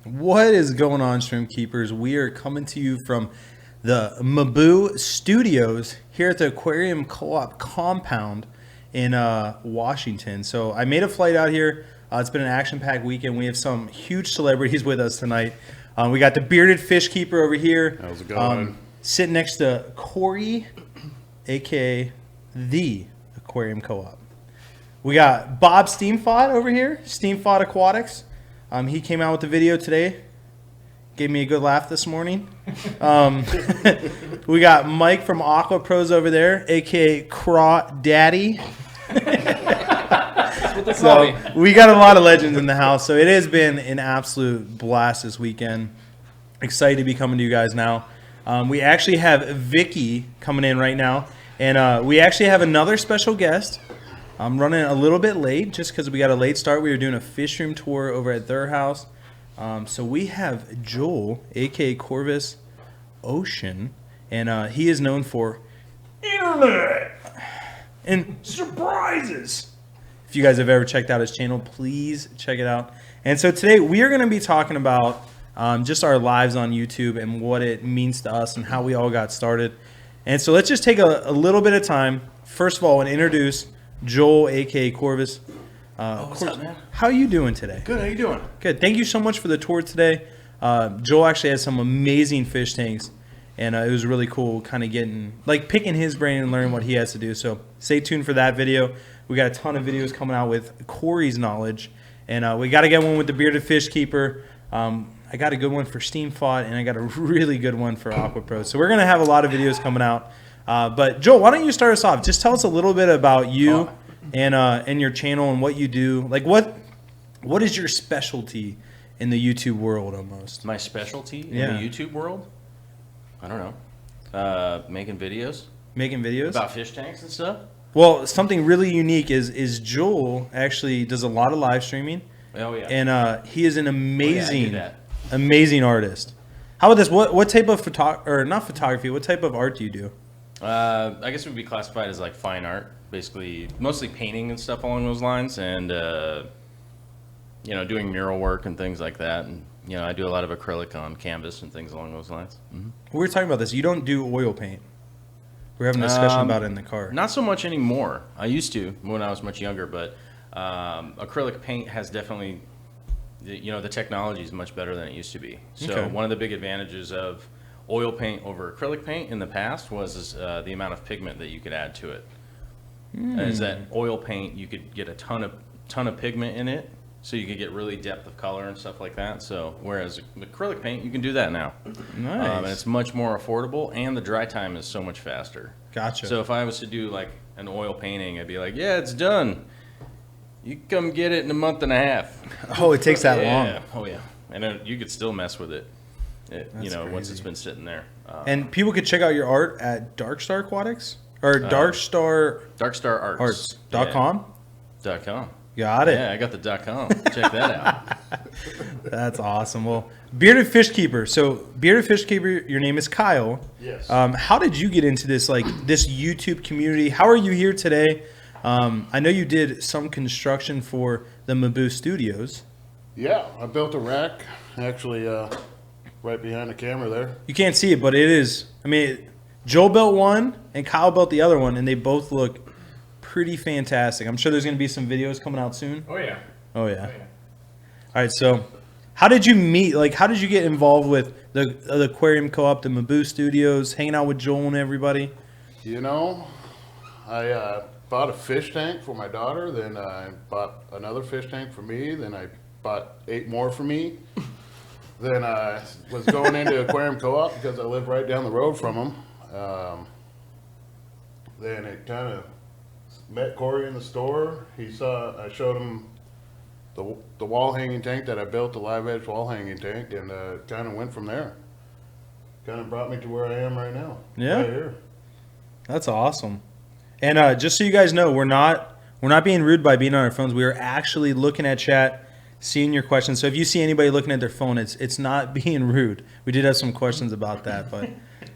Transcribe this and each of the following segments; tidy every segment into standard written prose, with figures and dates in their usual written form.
What is going on, shrimp keepers? We are coming to you from the Mabu Studios here at the Aquarium Co-Op compound in Washington. So I made a flight out here. It's been an action-packed weekend. We have some huge celebrities with us tonight. We got the bearded fish keeper over here. How's it going? Sitting next to Cory, aka the Aquarium Co-Op. We got Bob Steenfott over here, Steenfott Aquatics. He came out with the video today. Gave me a good laugh this morning. We got Mike from Aqua Pros over there, aka Craw Daddy. So we got a lot of legends in the house. So it has been an absolute blast this weekend. Excited to be coming to you guys now. We actually have Vicky coming in right now, and we actually have another special guest. I'm running a little bit late just because we got a late start. We were doing a fish room tour over at their house. So we have Joel, aka Corvus Oscen, and he is known for internet and surprises. If you guys have ever checked out his channel, please check it out. And so today we are going to be talking about just our lives on YouTube and what it means to us and how we all got started. And so let's just take a little bit of time, first of all, and introduce Joel, aka Corvus. What's up, man? How are you doing today? Good. How you doing? Good. Thank you so much for the tour today. Joel actually has some amazing fish tanks, and it was really cool kind of picking his brain and learning what he has to do. So stay tuned for that video. We got a ton of videos coming out with Cory's knowledge, and we got to get one with the bearded fish keeper. I got a good one for Steenfott, and I got a really good one for Aqua Pros. So we're going to have a lot of videos coming out. But Joel, why don't you start us off? Just tell us a little bit about you and your channel and what you do. Like what is your specialty in the YouTube world almost? My specialty in the YouTube world? I don't know. Making videos. Making videos? About fish tanks and stuff? Well, something really unique is Joel actually does a lot of live streaming. Oh, yeah. And he is an amazing, I do that. amazing artist. How about this? What type of photography, what type of art do you do? I guess it would be classified as like fine art, basically mostly painting and stuff along those lines, and doing mural work and things like that. And I do a lot of acrylic on canvas and things along those lines. Mm-hmm. We were talking about this. You don't do oil paint. We were having a discussion about it in the car. Not so much anymore. I used to when I was much younger, but acrylic paint has definitely, the technology is much better than it used to be. So one of the big advantages of oil paint over acrylic paint in the past was the amount of pigment that you could add to it. Is that oil paint, you could get a ton of pigment in it, so you could get really depth of color and stuff like that. So whereas acrylic paint, you can do that now. Nice. And it's much more affordable, and the dry time is so much faster. Gotcha. So if I was to do like an oil painting, I'd be like, yeah, it's done. You come get it in a month and a half. Oh, it takes that long. Oh yeah, and then you could still mess with it. Once crazy. it's been sitting there. And people could check out your art at Darkstar Aquatics or DarkstarArts.com. .com. Got it. Yeah, I got the .com. Check that out. That's awesome. Well, bearded fish keeper. So, bearded fish keeper, your name is Kyle. Yes. How did you get into this this YouTube community? How are you here today? I know you did some construction for the Mabu Studios. Yeah, I built a rack, actually, right behind the camera there. You can't see it, but it is. I mean, Joel built one and Kyle built the other one, and they both look pretty fantastic. I'm sure there's going to be some videos coming out soon. Oh yeah. Oh yeah. All right. So, how did you meet? How did you get involved with the Aquarium Co-Op, the Mabu Studios, hanging out with Joel and everybody? I bought a fish tank for my daughter. Then I bought another fish tank for me. Then I bought 8 more for me. Then I was going into Aquarium Co-Op because I live right down the road from them. Then it kind of met Cory in the store. I showed him the wall hanging tank that I built, the live edge wall hanging tank, and kind of went from there. Kind of brought me to where I am right now. Yeah. Right here. That's awesome. And just so you guys know, we're not being rude by being on our phones. We are actually looking at chat, seeing your questions. So if you see anybody looking at their phone, it's not being rude. We did have some questions about that. But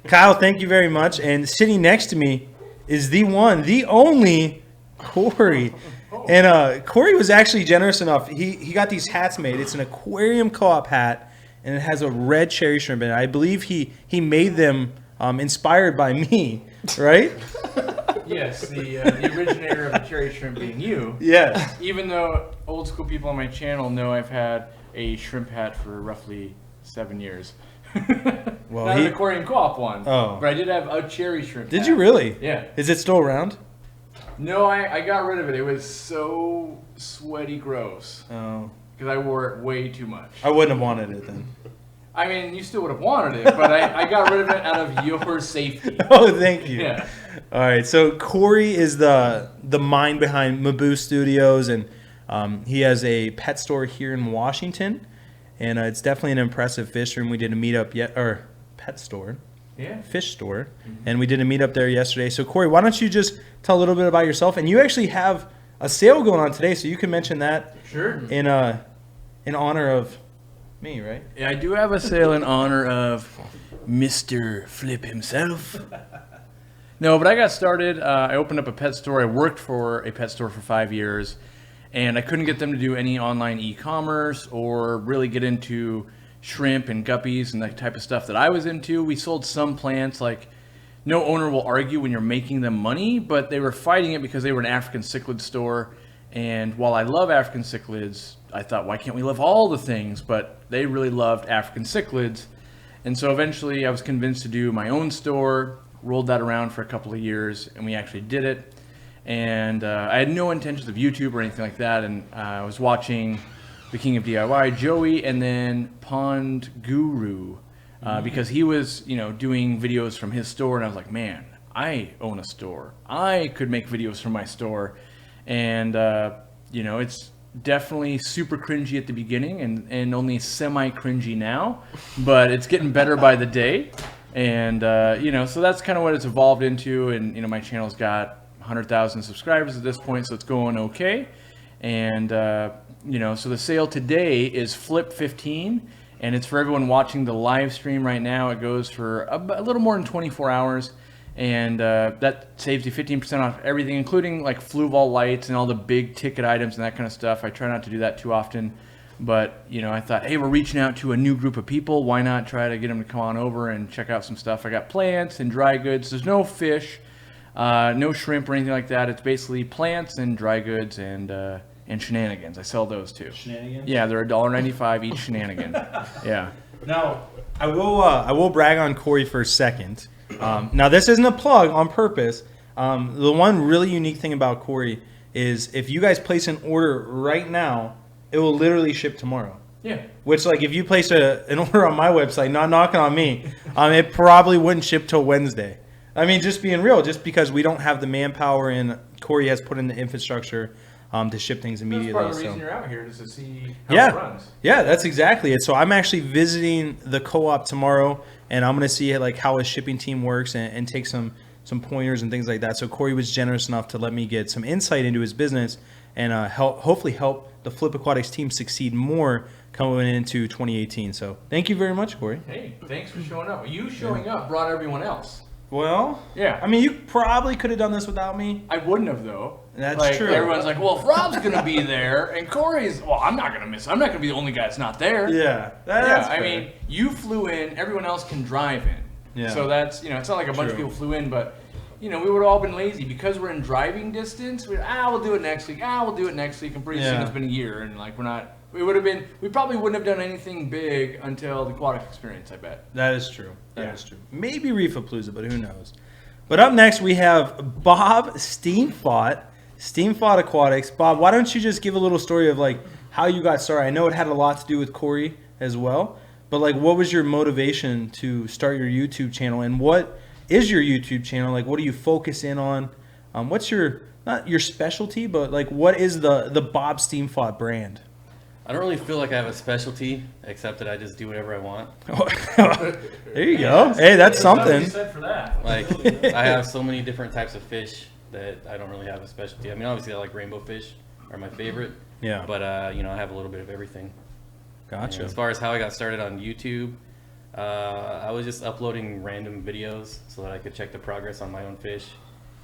Kyle, thank you very much. And sitting next to me is the one, the only Cory. And Cory was actually generous enough. He got these hats made. It's an Aquarium Co-Op hat. and it has a red cherry shrimp in it. I believe he made them inspired by me, right? Yes, the originator of the cherry shrimp being you. Yes. Even though old school people on my channel know I've had a shrimp hat for roughly 7 years. Well, not an Aquarium Co-Op one. Oh. But I did have a cherry shrimp Did hat. you really? Yeah. Is it still around? No, I got rid of it. It was so sweaty gross. Oh. Because I wore it way too much. I wouldn't have wanted it then. I mean, you still would have wanted it, but I got rid of it out of your safety. Oh, thank you. Yeah. All right, so Cory is the mind behind Mabu Studios, and he has a pet store here in Washington, and it's definitely an impressive fish room. We did a meetup pet store, fish store, and we did a meetup there yesterday. So Cory, why don't you just tell a little bit about yourself? And you actually have a sale going on today, so you can mention that. Sure. In honor of me, right? Yeah, I do have a sale in honor of Mr. Flip himself. No, but I got started. I opened up a pet store. I worked for a pet store for 5 years, and I couldn't get them to do any online e-commerce or really get into shrimp and guppies and that type of stuff that I was into. We sold some plants. Like, no owner will argue when you're making them money, but they were fighting it because they were an African cichlid store. And while I love African cichlids, I thought, why can't we love all the things? But they really loved African cichlids. And so eventually I was convinced to do my own store, rolled that around for a couple of years, and we actually did it. And I had no intentions of YouTube or anything like that. And I was watching The King of DIY, Joey, and then Pond Guru, because he was, doing videos from his store. And I was like, man, I own a store. I could make videos from my store. And, it's definitely super cringy at the beginning and only semi-cringy now, but it's getting better by the day. And, so that's kind of what it's evolved into. And, my channel's got 100,000 subscribers at this point, so it's going okay. And, so the sale today is Flip 15, and it's for everyone watching the live stream right now. It goes for a little more than 24 hours. And that saves you 15% off everything, including like Fluval lights and all the big ticket items and that kind of stuff. I try not to do that too often, but I thought, hey, we're reaching out to a new group of people. Why not try to get them to come on over and check out some stuff? I got plants and dry goods. There's no fish, no shrimp or anything like that. It's basically plants and dry goods and shenanigans. I sell those too. Shenanigans? Yeah, they're $1.95 each shenanigan. Yeah. Now, I will brag on Cory for a second. Now, this isn't a plug on purpose. The one really unique thing about Cory is if you guys place an order right now, it will literally ship tomorrow. Yeah. Which, like, if you place an order on my website, not knocking on me, it probably wouldn't ship till Wednesday. I mean, just being real, just because we don't have the manpower and Cory has put in the infrastructure to ship things immediately. That's part of the reason you're out here, is to see how it runs. Yeah, that's exactly it. So I'm actually visiting the co-op tomorrow, and I'm going to see like how his shipping team works and take some pointers and things like that. So Cory was generous enough to let me get some insight into his business and hopefully help the Flip Aquatics team succeed more coming into 2018. So thank you very much, Cory. Hey, thanks for showing up. You showing up brought everyone else. Well, yeah. I mean, you probably could have done this without me. I wouldn't have, though. That's true. Everyone's like, well, if Rob's going to be there and Cory's, well, I'm not going to miss it. I'm not going to be the only guy that's not there. Yeah. That's fair. I mean, you flew in, everyone else can drive in. Yeah. So that's, it's not like a bunch of people flew in, but, we would have all been lazy. Because we're in driving distance, we'll do it next week. We'll do it next week. And pretty soon it's been a year. And, we probably wouldn't have done anything big until the aquatic experience, I bet. That is true. That is true. Maybe Reefapalooza, but who knows? But up next, we have Bob Steenfott Aquatics. Bob, why don't you just give a little story of like how you got started? I know it had a lot to do with Cory as well, but like what was your motivation to start your YouTube channel, and what is your YouTube channel? Like, what do you focus in on? What's your, not your specialty, but like what is the Bob Steenfott brand? I don't really feel like I have a specialty, except that I just do whatever I want. There you go. Hey, that's something. Said for that. Like, I have so many different types of fish that I don't really have a specialty. I mean, obviously I like rainbow fish are my favorite. Yeah. But, I have a little bit of everything. Gotcha. And as far as how I got started on YouTube, I was just uploading random videos so that I could check the progress on my own fish.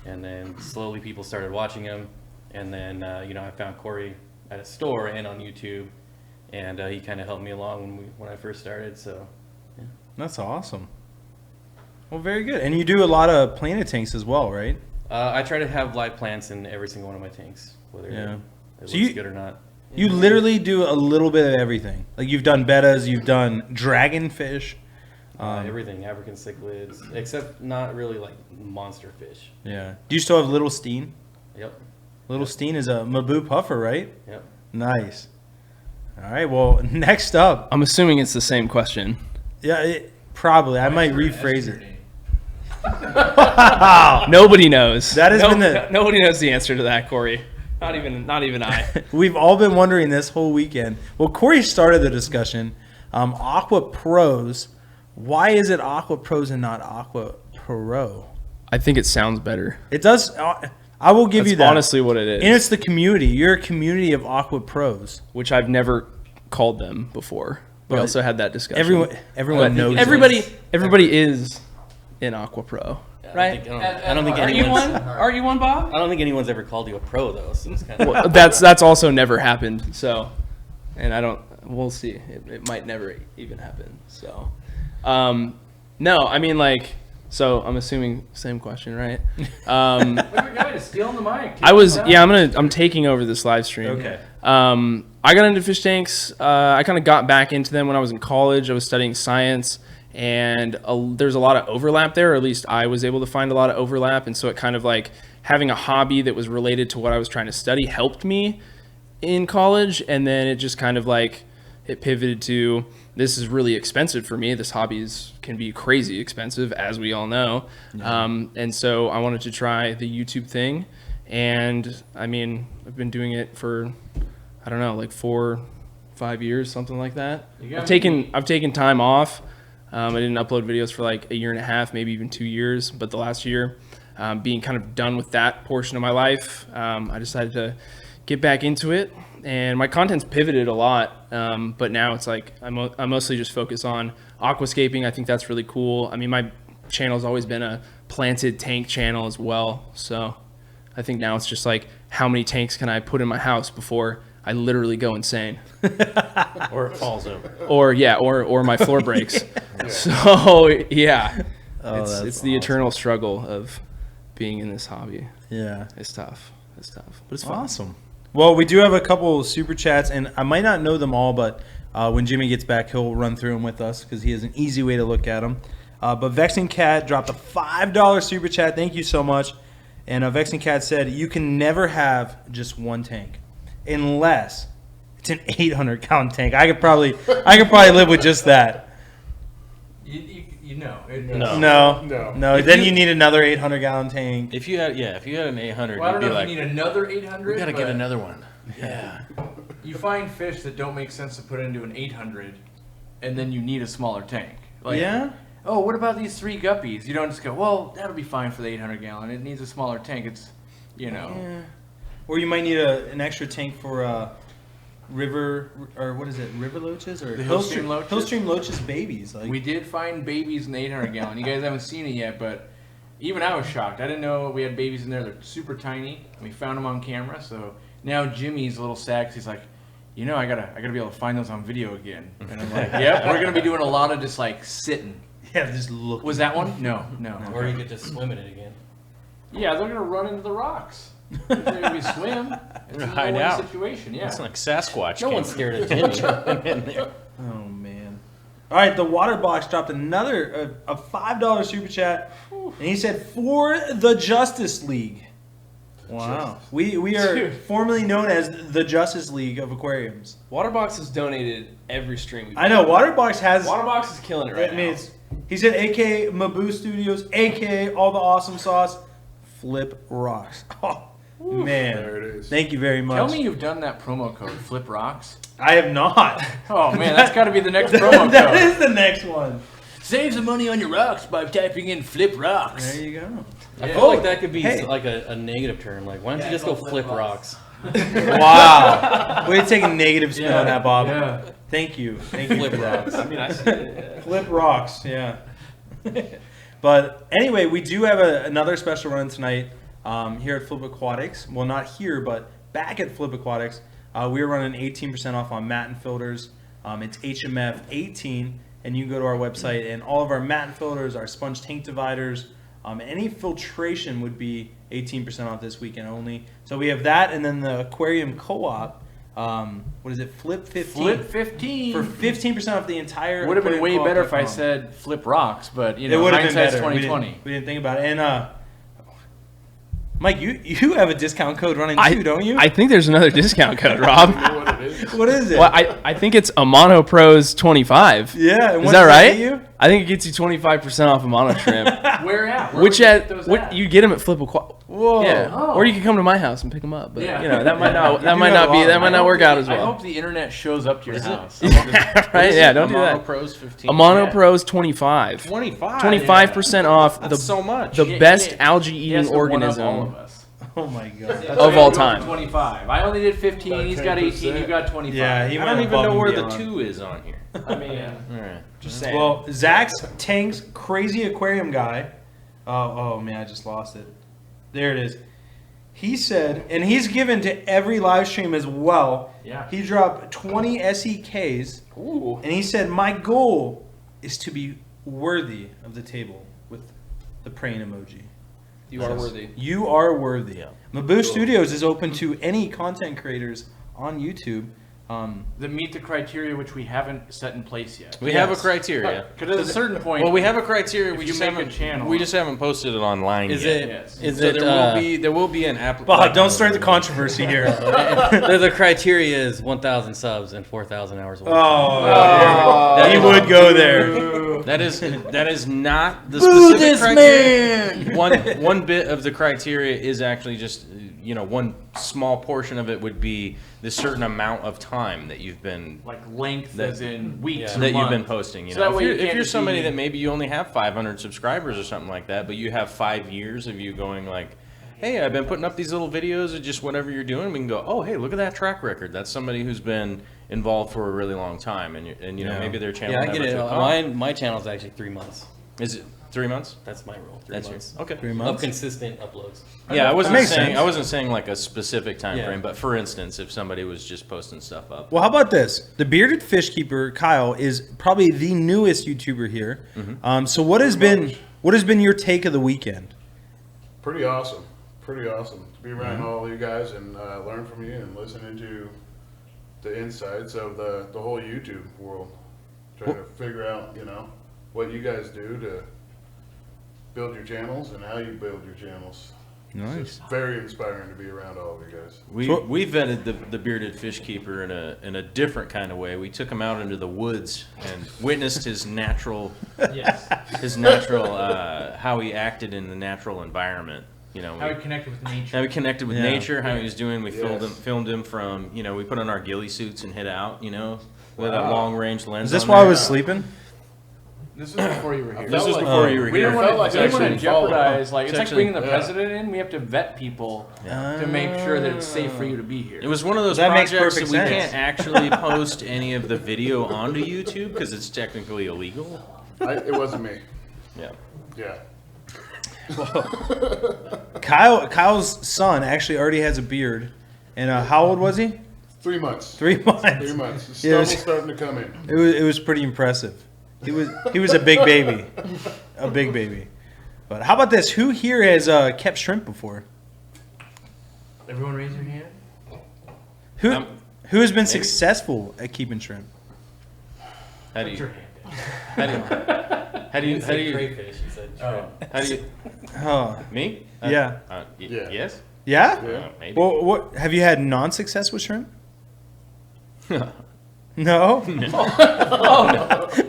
And then slowly people started watching them. And then, I found Cory at a store and on YouTube, and he kind of helped me along when I first started. So That's awesome. Well, very good. And you do a lot of planted tanks as well, right? I try to have live plants in every single one of my tanks, whether it looks good or not. You literally do a little bit of everything. Like you've done bettas, you've done dragonfish. Everything, African cichlids, except not really like monster fish. Yeah. Do you still have Little Steen? Yep. Little Steen is a Mabu puffer, right? Yep. Nice. All right. Well, next up. I'm assuming it's the same question. Yeah, probably. I might rephrase it. Nobody knows. That has been the. Nobody knows the answer to that, Corey. Not even I. We've all been wondering this whole weekend. Well, Cory started the discussion. Aqua Pros. Why is it Aqua Pros and not Aqua Pro? I think it sounds better. It does. I will give That's you that. honestly what it is. And it's the community. You're a community of Aqua Pros. Which I've never called them before. We also had that discussion. Everyone knows. Everybody is an Aqua Pro, right? I don't think Are you anyone's. one? Are you one, Bob? I don't think anyone's ever called you a pro though. So it's kind of Well, that's also never happened. So, and I don't. We'll see. It might never even happen. So, no. I mean, like. So I'm assuming same question, right? Guys, stealing the mic. I'm taking over this live stream. Okay. I got into fish tanks. I kind of got back into them when I was in college. I was studying science, and there's a lot of overlap there, or at least I was able to find a lot of overlap. And so it kind of like having a hobby that was related to what I was trying to study helped me in college. And then it just kind of like, it pivoted to, this is really expensive for me. This hobby can be crazy expensive, as we all know. And so I wanted to try the YouTube thing. And I mean, I've been doing it for, I don't know, like 4-5 years, something like that. I've taken time off. I didn't upload videos for like 1.5 years, maybe even 2 years. But the last year, being kind of done with that portion of my life, I decided to get back into it. And my content's pivoted a lot, but now it's like I mostly just focus on aquascaping. I think that's really cool. I mean, my channel's always been a planted tank channel as well. So I think now it's just like, how many tanks can I put in my house before I literally go insane? or it falls over. Or my floor breaks. So yeah, it's the awesome. eternal struggle of being in this hobby. Yeah. It's tough, but it's fun. Awesome. Well, we do have a couple super chats, and I might not know them all, but when Jimmy gets back, he'll run through them with us because he has an easy way to look at them. But Vexing Cat dropped a $5 super chat. Thank you so much. And Vexing Cat said, you can never have just one tank unless it's an 800-gallon tank. I could probably live with just that. No. Then you need another 800-gallon tank. If you had an 800, Well, I you'd don't be know like, if you need another 800. we gotta get but another one. Yeah. You find fish that don't make sense to put into an 800, and then you need a smaller tank. Like, Yeah? oh, what about these 3 guppies? You don't just go, well, that'll be fine for the 800-gallon. It needs a smaller tank. It's, Yeah. Or you might need an extra tank for river, or what is it, river loaches? Or The Hillstream loaches? Hillstream loaches babies. Like, We did find babies in the 800-gallon. You guys haven't seen it yet, but even I was shocked. I didn't know we had babies in there. They're super tiny. We found them on camera, so now Jimmy's a little sad 'cause he's like, I gotta be able to find those on video again. And I'm like, yep, we're gonna be doing a lot of just like sitting. yeah, just look. Was that one? No. Or you could just swim in it again. Yeah, they're gonna run into the rocks. If they're gonna swim. It's a Hide no-win out. situation. Yeah. It's like Sasquatch. No one's scared of Jimmy in there. Oh man! All right, the Water Box dropped another a $5 super chat, and he said for the Justice League. Wow, we are Dude. formerly known as the Justice League of Aquariums. Waterbox has donated every stream we've I know Waterbox has. Waterbox is killing it right I mean, now. he said, "AKA Mabu Studios, AKA all the awesome sauce, Flip Rocks." Oh man, There it is. thank you very much. Tell me you've done that promo code, Flip Rocks. I have not. Oh man, that's got to be the next promo That code. is the next one. Save some money on your rocks by typing in Flip Rocks. There you go. I feel like that could be hey. like a negative term. Like, why don't you just go flip rocks? Wow. Way to take a negative spin on that, Bob. Yeah. Thank you. Thank you Flip for that. rocks. I mean, I see it. Flip rocks, yeah. But anyway, we do have another special run tonight here at Flip Aquatics. Well, not here, but back at Flip Aquatics. we're running 18% off on mat and filters. It's HMF 18, and you can go to our website, and all of our mat and filters, our sponge tank dividers, any filtration would be 18% off this weekend only. So we have that, and then the Aquarium Co-Op. What is it? Flip 15. Flip 15 for 15% off the entire. Would have been way Aquarium better if I Co-op.com. said flip rocks, but you It know, would have been hindsight's better. 2020. We didn't think about it. And Mike, you have a discount code running too, don't you? I think there's another discount code, Rob. You know what it is? What is it? Well, I think it's Amano Pros 25. Yeah, and Is what that does right? get you? I think it gets you 25% off Amano shrimp. Where at? Where Which would you get at those what at? you get them at Flip Aqua. Whoa. Yeah. Oh. Or you can come to my house and pick them up. But Yeah. you know, that might not You might do not have be a lot. that might I not hope work out as I well. hope the internet shows up to your house. Right? Yeah, don't do Amano that. Pros 15. Amano Yeah. Pros 25. 25. 25% off That's so much. the Yeah, best yeah. algae He has eating to one-up all organism of us. Oh my god. of all time. 25. I only did 15. About He's got 18. 10%. You got 25. Yeah, he I went don't even above know and where the beyond. 2 is on here. I mean, All right. Just saying. Well, Zach's Tank's crazy aquarium guy. Oh man, I just lost it. There it is. He said, and he's given to every live stream as well. Yeah. He dropped 20 SEKs, Ooh. and he said, "My goal is to be worthy of the table," with the praying emoji. You are worthy. You are worthy. Mabu Studios is open to any content creators on YouTube. That meet the criteria which we haven't set in place yet. we have a Yes. criteria. Because at a certain point, Well, we have a criteria. if We you just make a haven't. channel- We just haven't posted it online Is yet. it? Yes. Is So it? there will be an Bob, application. don't start the controversy here. The criteria is 1,000 subs and 4,000 hours of work. Oh, he would go there. That is not the specific criteria. One bit of the criteria is actually just one small portion of it would be the certain amount of time that you've been like length That- as in weeks or that you've been months. posting. So that way you if can't you're just somebody be- that maybe you only have 500 subscribers or something like that, but you have 5 years of you going like, hey, I've been putting up these little videos of just whatever you're doing. We can go, oh, hey, look at that track record. That's somebody who's been involved for a really long time, and maybe their channel. Yeah, I get never it. took off. My channel is actually 3 months. Is it 3 months? That's my rule. 3 That's months. okay. 3 Of months. consistent uploads. Yeah, I wasn't Makes saying sense. I wasn't saying like a specific time Yeah. frame, but for instance, if somebody was just posting stuff up. Well, how about this? The bearded fish keeper Kyle is probably the newest YouTuber here. So what has been your take of the weekend? Pretty awesome. Pretty awesome to be around all you guys and learn from you and listen into the insides of the whole YouTube world. Trying to figure out, what you guys do to build your channels and how you build your channels. Nice. It's very inspiring to be around all of you guys. We vetted the bearded fish keeper in a different kind of way. We took him out into the woods and witnessed his natural how he acted in the natural environment. How we connected with nature. How he connected with Yeah. nature, how he was doing. We Yes. filmed him from, we put on our ghillie suits and hit out, with a long range lens. Is this on why I there. was sleeping? This was before you were here. This was like- before you were We here. didn't want felt like to actually jeopardize. Like it's like actually- bringing the yeah. president in. We have to vet people to make sure that it's safe for you to be here. It was one of those That makes projects that perfect we sense. can't actually post any of the video onto YouTube because it's technically illegal. It wasn't me. Yeah. Yeah. Kyle's son actually already has a beard, and how old was he? 3 months. 3 months. 3 months. The Yeah, it stubble's starting to come in. It was pretty impressive. He was a big baby, a big baby. But how about this? Who here has kept shrimp before? Everyone raise your hand. Who has been successful at keeping shrimp? How do Put you? your hand down. How do you? How do you? You How said do you? crayfish. You said shrimp. How do you? Oh, Me? Yeah. Yeah. Yes. yeah. Yeah. Maybe. Well, what have you had non-success with shrimp? No.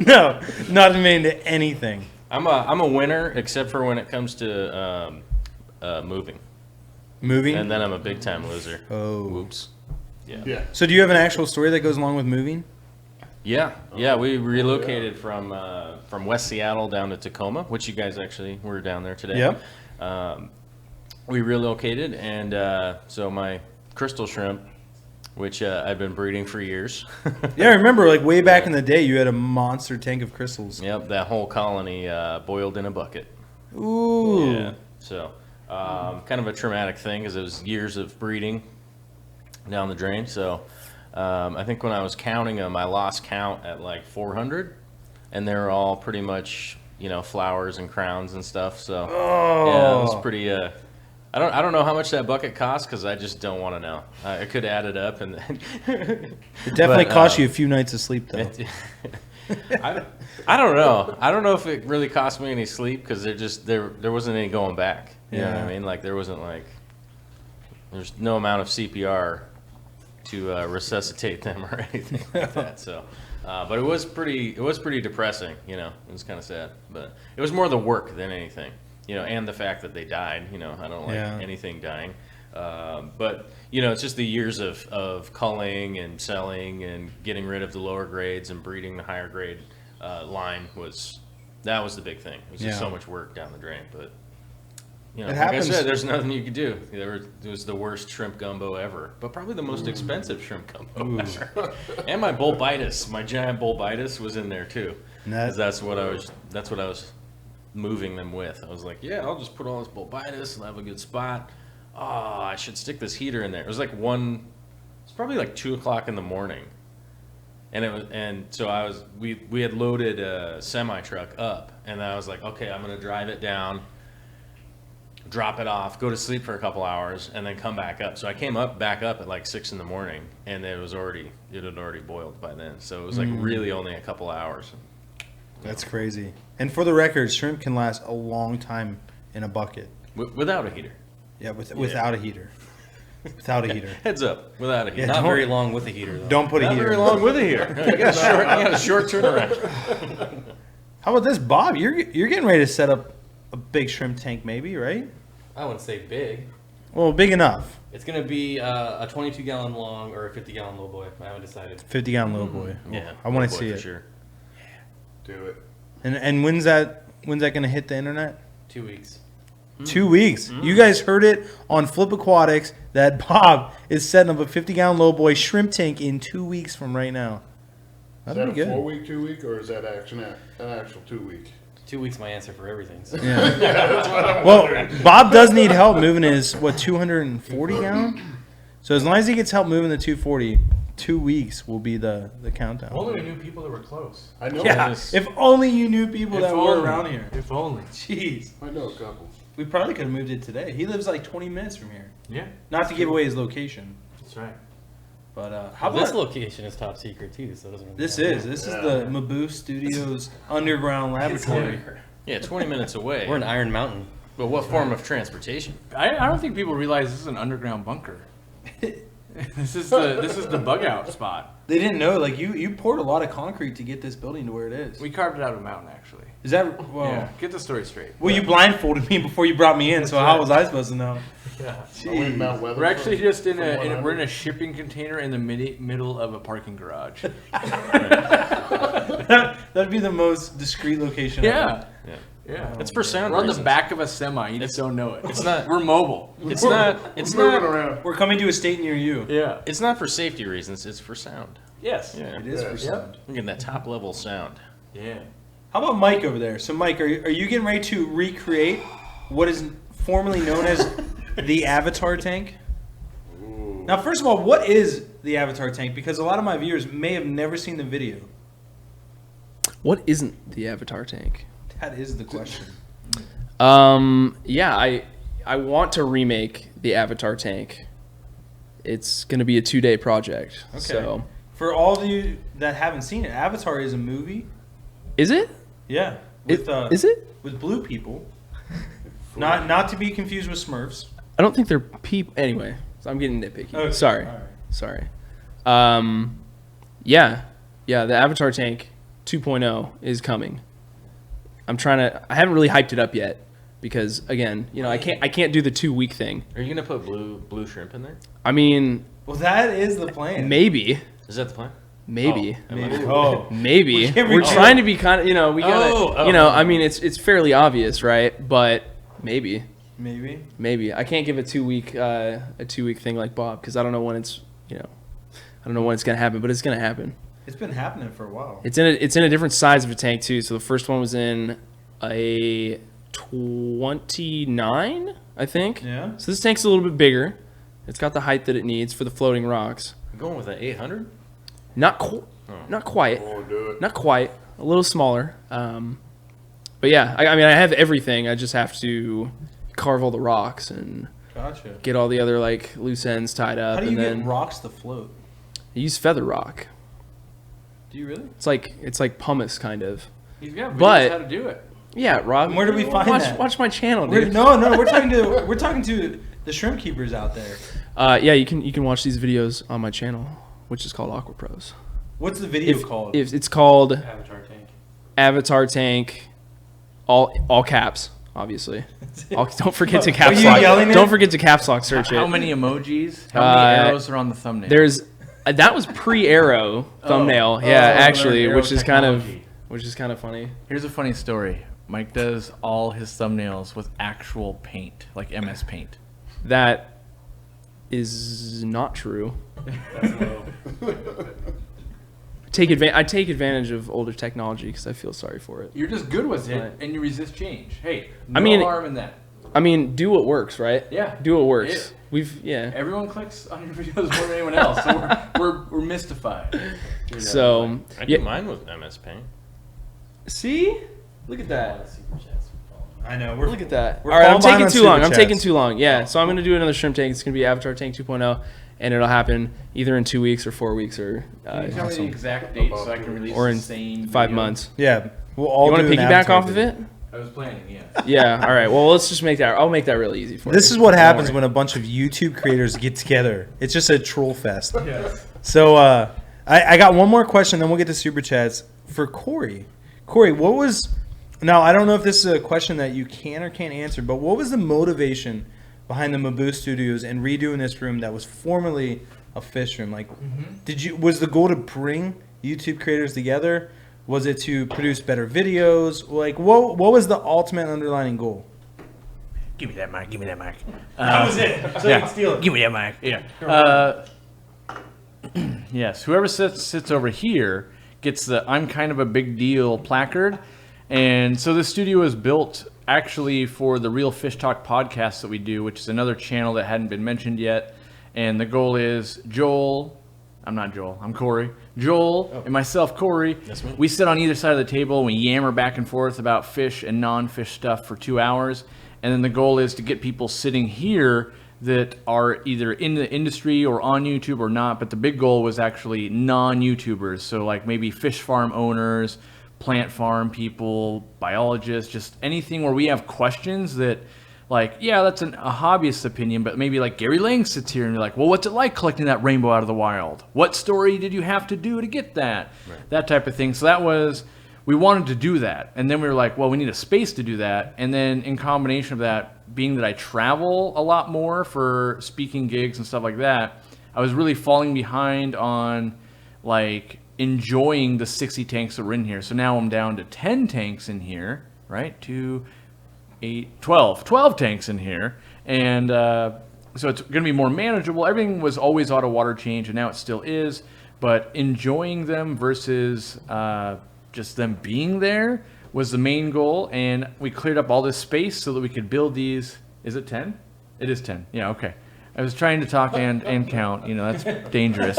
No, not into anything. I'm a winner except for when it comes to moving, Moving. and then I'm a big time loser. Oh. Whoops. Yeah. Yeah. So do you have an actual story that goes along with moving? Yeah. We relocated from West Seattle down to Tacoma, which you guys actually were down there today. Yep. We relocated, and so my crystal shrimp, which I've been breeding for years. Yeah, I remember like way back in the day, you had a monster tank of crystals. Yep, that whole colony boiled in a bucket. Ooh. Yeah. So, kind of a traumatic thing because it was years of breeding. down the drain. So I think when I was counting them, I lost count at like 400, and they were all pretty much, you know, flowers and crowns and stuff. So yeah, it was pretty. I don't know how much that bucket cost because I just don't want to know. I could add it up and then It definitely cost you a few nights of sleep though. I don't know. I don't know if it really cost me any sleep because there wasn't any going back. You know what I mean? Like there's no amount of CPR to resuscitate them or anything like that. So, but it was pretty depressing. You know, it was kind of sad, but it was more the work than anything. You know, and the fact that they died. You know, I don't like anything dying. But you know, it's just the years of culling and selling and getting rid of the lower grades and breeding the higher grade line was the big thing. It was just so much work down the drain. But you know, like I said, there's nothing you could do. It was the worst shrimp gumbo ever, but probably the most expensive shrimp gumbo ever. And my bulbitis, my giant bulbitis, was in there too. That's what I was moving them with. I was like, yeah, I'll just put all this bulbitis and have a good spot. Oh, I should stick this heater in there. It was like it's probably like 2 o'clock in the morning. And so we had loaded a semi truck up, and I was like, okay, I'm gonna drive it down, drop it off, go to sleep for a couple hours, and then come back up. So I came back up at like 6 in the morning, and it had already boiled by then. So it was like really only a couple hours. That's crazy. And for the record, shrimp can last a long time in a bucket. Without a heater. Yeah, without a heater. Without a heater. Heads up, without a heater. Not very long with a heater, though. Don't put a heater. Not very long with a heater. You got a short turnaround. How about this, Bob? You're getting ready to set up a big shrimp tank, maybe, right? I wouldn't say big. Well, big enough. It's going to be a 22-gallon long or a 50-gallon low boy. I haven't decided. 50-gallon low boy. Yeah, I want to see it. Sure. Do it. And when's that going to hit the internet? 2 weeks. 2 weeks. You guys heard it on Flip Aquatics that Bob is setting up a 50-gallon low boy shrimp tank in 2 weeks from right now. That'd be Is that good. a 4-week, 2-week, or is that an actual 2-week? 2 weeks, my answer for everything. So. Yeah. Well, Bob does need help moving his 240 gallon. So as long as he gets help moving the 240, 2 weeks will be the countdown. Only we knew people that were close. I know. Yeah. If only you knew people that were around here. If only. Jeez. I know a couple. We probably could have moved it today. He lives like 20 minutes from here. Yeah. Not to give away his location, That's right. but how This about location is top secret too, so it doesn't really this? matter. This is the Mabu Studios underground laboratory. Yeah, 20 minutes away. We're in Iron Mountain. But what form of transportation? I don't think people realize this is an underground bunker. This is the bug out spot. They didn't know. Like you poured a lot of concrete to get this building to where it is. We carved it out of a mountain, actually. Is that well? Yeah, get the story straight. Well, you blindfolded me before you brought me in, so how was I supposed to know? Yeah. I went Mount Weather We're actually from- just from we're in 100. a shipping container in the middle of a parking garage. That'd be the most discreet location. Yeah. Yeah. Yeah. It's for sound We're on the reasons. back of a semi. You just don't know it. It's not. We're mobile. It's not. It's Moving not. around. We're coming to a state near you. Yeah. It's not for safety reasons. It's for sound. Yes. Yeah. It is Yeah. for sound. Look at that top level sound. Yeah. How about Mike over there? So, Mike, are you getting ready to recreate what is formerly known as the Avatar tank? Ooh. Now, first of all, what is the Avatar tank? Because a lot of my viewers may have never seen the video. What isn't the Avatar tank? That is the question. Yeah, I want to remake the Avatar tank. It's going to be a 2-day project. Okay. So, For all of you that haven't seen it, Avatar is a movie. is it? Yeah. Is it? With blue people. Not to be confused with Smurfs. I don't think they're people. Anyway, so I'm getting nitpicky. Okay, Sorry. all right. Sorry. Yeah, the Avatar tank 2.0 is coming. I haven't really hyped it up yet because again, I can't do the 2-week thing. Are you gonna put blue shrimp in there? I mean, Well, that is the plan. maybe. Is that the plan? Maybe. Maybe. Oh. Maybe. can't We're reach trying to be kind of, we gotta, Oh. I mean, it's fairly obvious, right? But maybe. Maybe. I can't give a 2-week thing like Bob because I don't know when it's, I don't know when it's gonna happen, but it's gonna happen. It's been happening for a while. It's in a different size of a tank too. So the first one was in a 29, I think. Yeah. So this tank's a little bit bigger, It's got the height that it needs for the floating rocks. I'm going with an 800. Not quite. Oh, do it. Not quite. A little smaller. But yeah, I mean, I have everything. I just have to carve all the rocks and Gotcha. get all the other like loose ends tied up. How do you and get then rocks to float? I use feather rock. Do you really? It's like pumice kind of. He's got videos But- how to do it. Yeah, Rob. Where do we find that? Watch my channel, We're, dude. no, we're talking to the shrimp keepers out there. Yeah, you can watch these videos on my channel, which is called Aqua Pros. What's the video called? If it's called Avatar tank. Avatar Tank, all caps, obviously. Don't forget to Are caps you lock. yelling it? Don't forget to caps lock search How it. many emojis? How many arrows are on the thumbnail? There's that was pre-arrow thumbnail. Yeah, actually, arrow which is kind technology. of funny. Here's a funny story. Mike does all his thumbnails with actual paint, like MS Paint. That is not true. I take advantage of older technology because I feel sorry for it. You're just good with it, Right. and you resist change. Hey, I no mean- harm in that. I mean, do what works, right? Yeah. Do what works. Yeah. Everyone clicks on your videos more than anyone else, so we're mystified. So I do yeah. mine with MS Paint. See, look at that. I know. Look at that. we're All right, I'm falling behind taking on too long. super I'm taking chats. too long. Yeah, so I'm gonna do another shrimp tank. It's gonna be Avatar Tank 2.0, and it'll happen either in 2 weeks or 4 weeks or Can you tell me the exact date so I can release or the in same 5 video? months. Yeah. We'll all You want to do an piggyback Avatar off of video. it? I was planning, yeah. Yeah. All right. Well, let's just make that. I'll make that real easy for you. This is what Don't happens worry. when a bunch of YouTube creators get together. It's just a troll fest. So I got one more question, then we'll get to super chats for Cory. Cory, what was? Now I don't know if this is a question that you can or can't answer, but what was the motivation behind the Mabu Studios and redoing this room that was formerly a fish room? Like, was the goal to bring YouTube creators together? Was it to produce better videos? Like, what was the ultimate underlying goal? Give me that mic. Give me that mic. That was it. So you can steal it. Give me that mic. Yeah. Yes. Whoever sits over here gets the "I'm kind of a big deal" placard, and so the studio is built actually for the Real Fish Talk podcast that we do, which is another channel that hadn't been mentioned yet. And the goal is I'm Cory. Joel and myself, Cory, we sit on either side of the table and we yammer back and forth about fish and non-fish stuff for 2 hours. And then the goal is to get people sitting here that are either in the industry or on YouTube or not. But the big goal was actually non-YouTubers. So like maybe fish farm owners, plant farm people, biologists, just anything where we have questions that, like, yeah, that's a hobbyist's opinion, but maybe like Gary Lang sits here and you're like, well, what's it like collecting that rainbow out of the wild? What story did you have to do to get that? Right. That type of thing. So we wanted to do that. And then we were like, well, we need a space to do that. And then in combination of that, being that I travel a lot more for speaking gigs and stuff like that, I was really falling behind on like enjoying the 60 tanks that were in here. So now I'm down to 10 tanks in here, right? 12 tanks in here, and so it's going to be more manageable. Everything was always auto water change, and now it still is, but enjoying them versus just them being there was the main goal. And we cleared up all this space so that we could build these. Is it 10? It is 10. Yeah, okay. I was trying to talk and count. That's dangerous.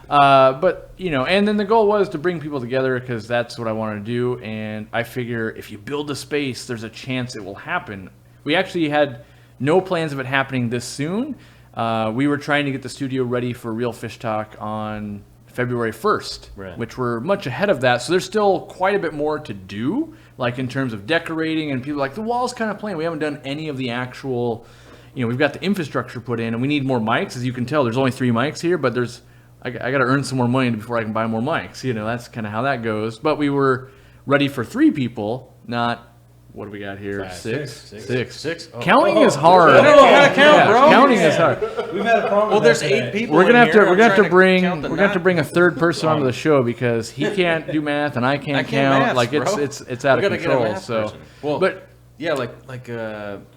But and then the goal was to bring people together because that's what I wanted to do. And I figure if you build the space, there's a chance it will happen. We actually had no plans of it happening this soon. We were trying to get the studio ready for Real Fish Talk on February 1st, Right. which we're much ahead of that. So there's still quite a bit more to do, like in terms of decorating, and people are like, the wall's kind of plain. We haven't done any of the actual, we've got the infrastructure put in, and we need more mics. As you can tell, there's only 3 mics here, but I got to earn some more money before I can buy more mics. That's kind of how that goes. But we were ready for 3 people, not, what do we got here? Six. Oh. Counting is hard. I don't know how to count, bro. Counting is hard. We've had a problem. Well, there's 8 people. We're gonna have to in here. I'm trying count the bring a nine. third person onto the show because he can't do math and I can't count. math, Like bro. it's out We of gotta get a control. math So, person. Well, but yeah,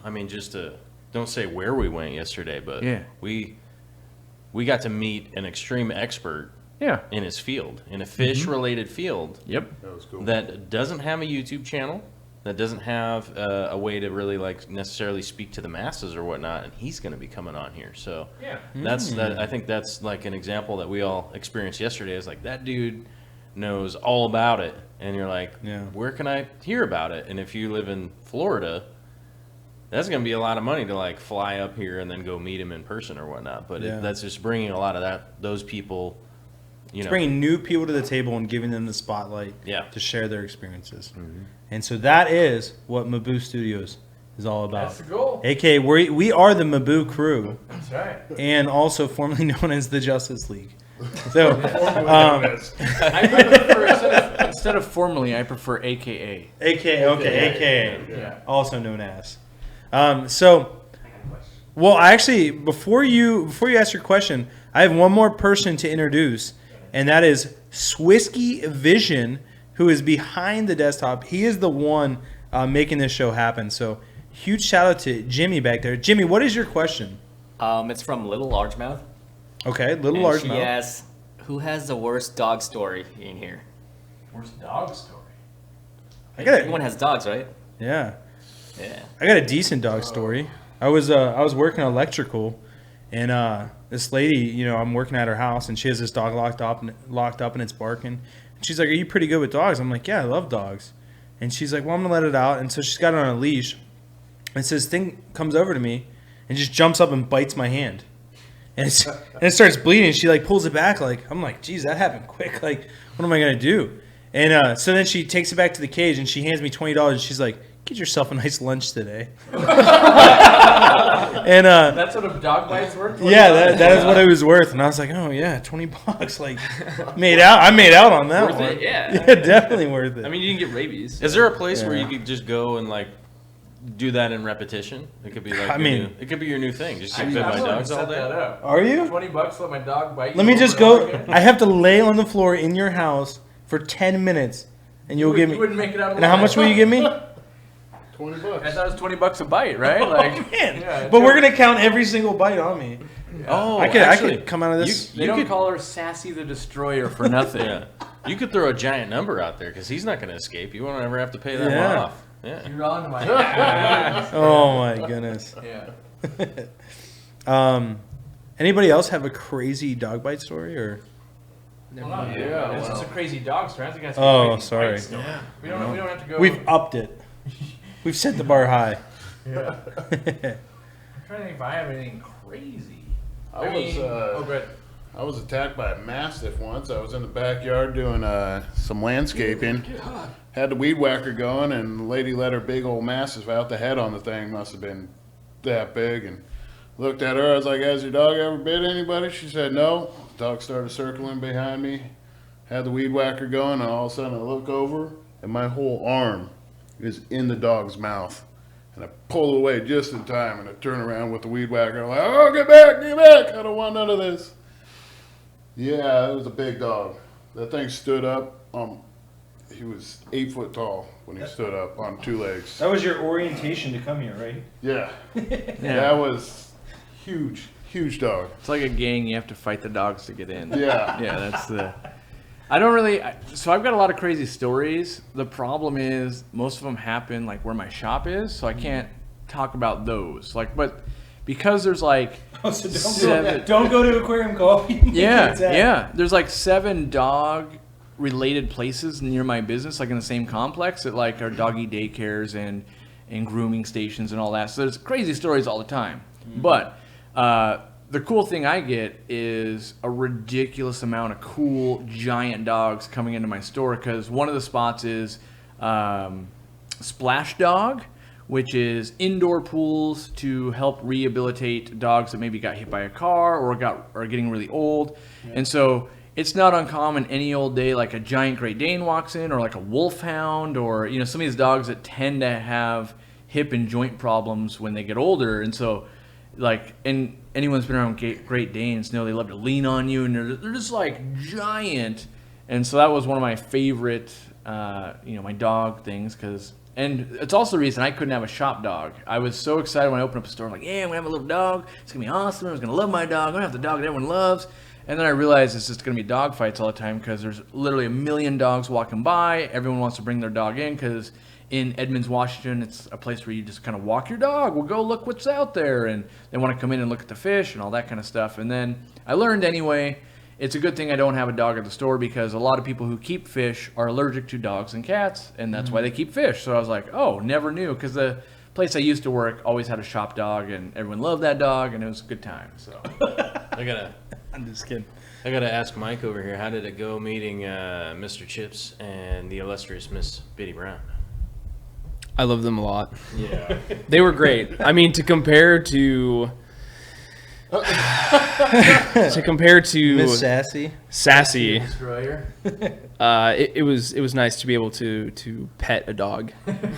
I mean, just to don't say where we went yesterday, but Yeah. we got to meet an extreme expert yeah, in his field, in a fish-related field yep. That was cool. that doesn't have a YouTube channel, that doesn't have a way to really like necessarily speak to the masses or whatnot, and he's going to be coming on here. So I think that's like an example that we all experienced yesterday. Is like that dude knows all about it, and you're like, where can I hear about it? And if you live in Florida, that's going to be a lot of money to like fly up here and then go meet him in person or whatnot. But that's just bringing a lot of those people. It's bringing new people to the table and giving them the spotlight to share their experiences. Mm-hmm. And so that is what Mabu Studios is all about. That's the goal. AKA, we are the Mabu crew. That's right. And also formerly known as the Justice League. So, I prefer, instead of formally, I prefer AKA. AKA. Yeah. Also known as. Before you ask your question, I have one more person to introduce, and that is Swisky Vision, who is behind the desktop. He is the one making this show happen. So huge shout out to Jimmy back there. Jimmy, what is your question? It's from Little Largemouth. Okay, Little And Largemouth. she asks, who has the worst dog story in here? Worst dog story. Everyone has dogs, right? Yeah. Yeah. I got a decent dog story. I was working electrical, and this lady, I'm working at her house, and she has this dog locked up, and it's barking. And she's like, "Are you pretty good with dogs?" I'm like, "Yeah, I love dogs." And she's like, "Well, I'm gonna let it out." And so she's got it on a leash, and so this thing comes over to me, and just jumps up and bites my hand, and it starts bleeding. She like pulls it back, I'm like, "Geez, that happened quick. Like, what am I gonna do?" And so then she takes it back to the cage, and she hands me $20, and she's like, "Get yourself a nice lunch today." And That's what a dog bite's worth? yeah, that is what it was worth. And I was like, "Oh yeah, $20." Like, I made out on that Worth one. it, yeah. Yeah, definitely worth it. I mean, you didn't get rabies. Is there a place where you could just go and like do that in repetition? It could be like it could be your new thing. Just feed my dogs all day. Are you? $20 let my dog bite you. Let me just over and go. over again? I have to lay on the floor in your house for 10 minutes, and you'll give You me. wouldn't make it out of And how much will you give me? $20. I thought it was $20 a bite, right? Like, Man, yeah, but we're gonna count every single bite on me. Oh, I could come out of this. They don't call her Sassy the Destroyer for nothing. Yeah, you could throw a giant number out there because he's not going to escape. You won't ever have to pay that Yeah. one off. Yeah. You're on to my ass. Oh my goodness. Yeah. Anybody else have a crazy dog bite story or? It's just a crazy dog story. I think that's Oh, a crazy sorry. bite story. We don't have to go. We've upped it. We've set the bar high. I'm trying to think if I have anything crazy. I was attacked by a mastiff once. I was in the backyard doing some landscaping. Had the weed whacker going, and the lady let her big old mastiff out. The head on the thing must have been that big. And looked at her. I was like, "Has your dog ever bit anybody?" She said, "No." The dog started circling behind me. Had the weed whacker going, and all of a sudden I look over, and my whole arm is in the dog's mouth. And I pull away just in time, and I turn around with the weed whacker. I'm like, "Oh, get back, get back. I don't want none of this." Yeah, it was a big dog. That thing stood up. He was 8 foot tall when he stood up on 2 legs. That was your orientation to come here, right? Yeah. That was huge dog. It's like a gang. You have to fight the dogs to get in. Yeah. Yeah, that's the. I don't really. So I've got a lot of crazy stories. The problem is most of them happen like where my shop is, so I can't talk about those. Like, but because there's like. Oh, so don't go to Aquarium Co-Op. Yeah. There's like 7 dog related places near my business, like in the same complex that like are doggy daycares and grooming stations and all that. So there's crazy stories all the time. Mm-hmm. But the cool thing I get is a ridiculous amount of cool giant dogs coming into my store, because one of the spots is Splash Dog, which is indoor pools to help rehabilitate dogs that maybe got hit by a car or are getting really old. Yeah. And so it's not uncommon any old day like a giant Great Dane walks in, or like a Wolfhound, or some of these dogs that tend to have hip and joint problems when they get older. And so like, and anyone's been around Great Danes know they love to lean on you, and they're just like giant. And so that was one of my favorite my dog things, and it's also the reason I couldn't have a shop dog. I was so excited when I opened up a store. I'm like, yeah, I'm going to have a little dog. It's going to be awesome. Everyone's going to love my dog. I'm going to have the dog that everyone loves. And then I realized it's just going to be dog fights all the time, because there's literally a million dogs walking by. Everyone wants to bring their dog in because in Edmonds, Washington. It's a place where you just kind of walk your dog. We'll go look what's out there. And they want to come in and look at the fish and all that kind of stuff. And then I learned anyway, it's a good thing I don't have a dog at the store because a lot of people who keep fish are allergic to dogs and cats. And that's why they keep fish. So I was like, oh, never knew. Because the place I used to work always had a shop dog. And everyone loved that dog. And it was a good time. So I'm just kidding. I gotta ask Mike over here, how did it go meeting Mr. Chips and the illustrious Miss Biddy Brown? I love them a lot. Yeah. They were great. I mean, to compare to Miss Sassy. Sassy, Destroyer. it was nice to be able to pet a dog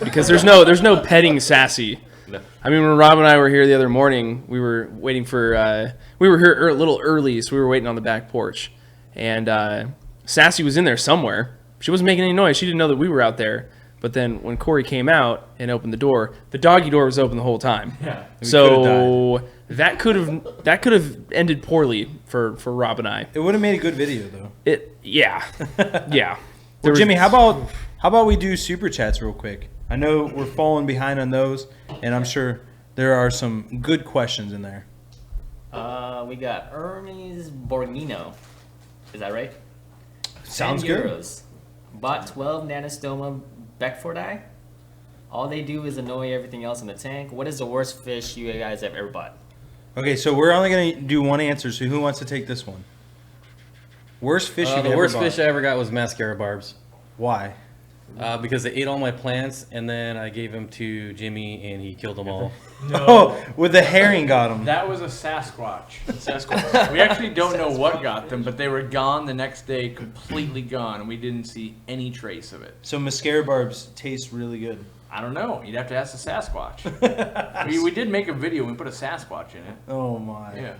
because there's no petting Sassy. No. I mean, when Rob and I were here the other morning, we were waiting for we were here a little early, so we were waiting on the back porch, and Sassy was in there somewhere. She wasn't making any noise. She didn't know that we were out there. But then when Cory came out and opened the door, the doggy door was open the whole time. Yeah. So that could have ended poorly for Rob and I. It would have made a good video though. Yeah. Well, Jimmy, how about we do super chats real quick? I know we're falling behind on those, and I'm sure there are some good questions in there. We got Hermes Borgnino. Is that right? Sounds 10 good. euros. Bought 12 Nanostoma Beckfordi. All they do is annoy everything else in the tank. What is the worst fish you guys have ever bought? Okay, so we're only going to do one answer, so who wants to take this one? Worst fish you've The ever worst bought. fish I ever got was mascara barbs. Why? Because they ate all my plants, and then I gave them to Jimmy, and he killed them all. Oh, with the herring got him. That was a Sasquatch. We actually don't know what got them, but they were gone the next day, completely gone, and we didn't see any trace of it. So mascara barbs taste really good. I don't know. You'd have to ask the Sasquatch. we did make a video and we put a Sasquatch in it. Oh my. Yeah.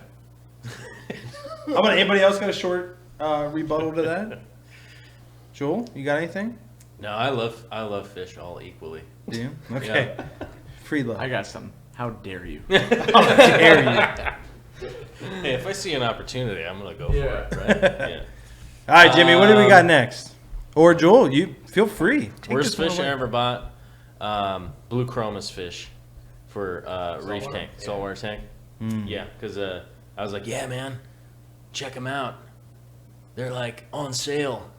How about anybody else got a short rebuttal to that? Joel, you got anything? No, I love fish all equally. Do you? Okay. Free love. I got some. How dare you? How dare you? Hey, if I see an opportunity, I'm gonna go for it, right? Yeah. All right, Jimmy, what do we got next? Or Joel, you feel free. Take Worst this one fish I away. ever bought, blue chromis fish for reef tank, saltwater tank. Yeah, because I was like, yeah, man, check them out. They're like on sale.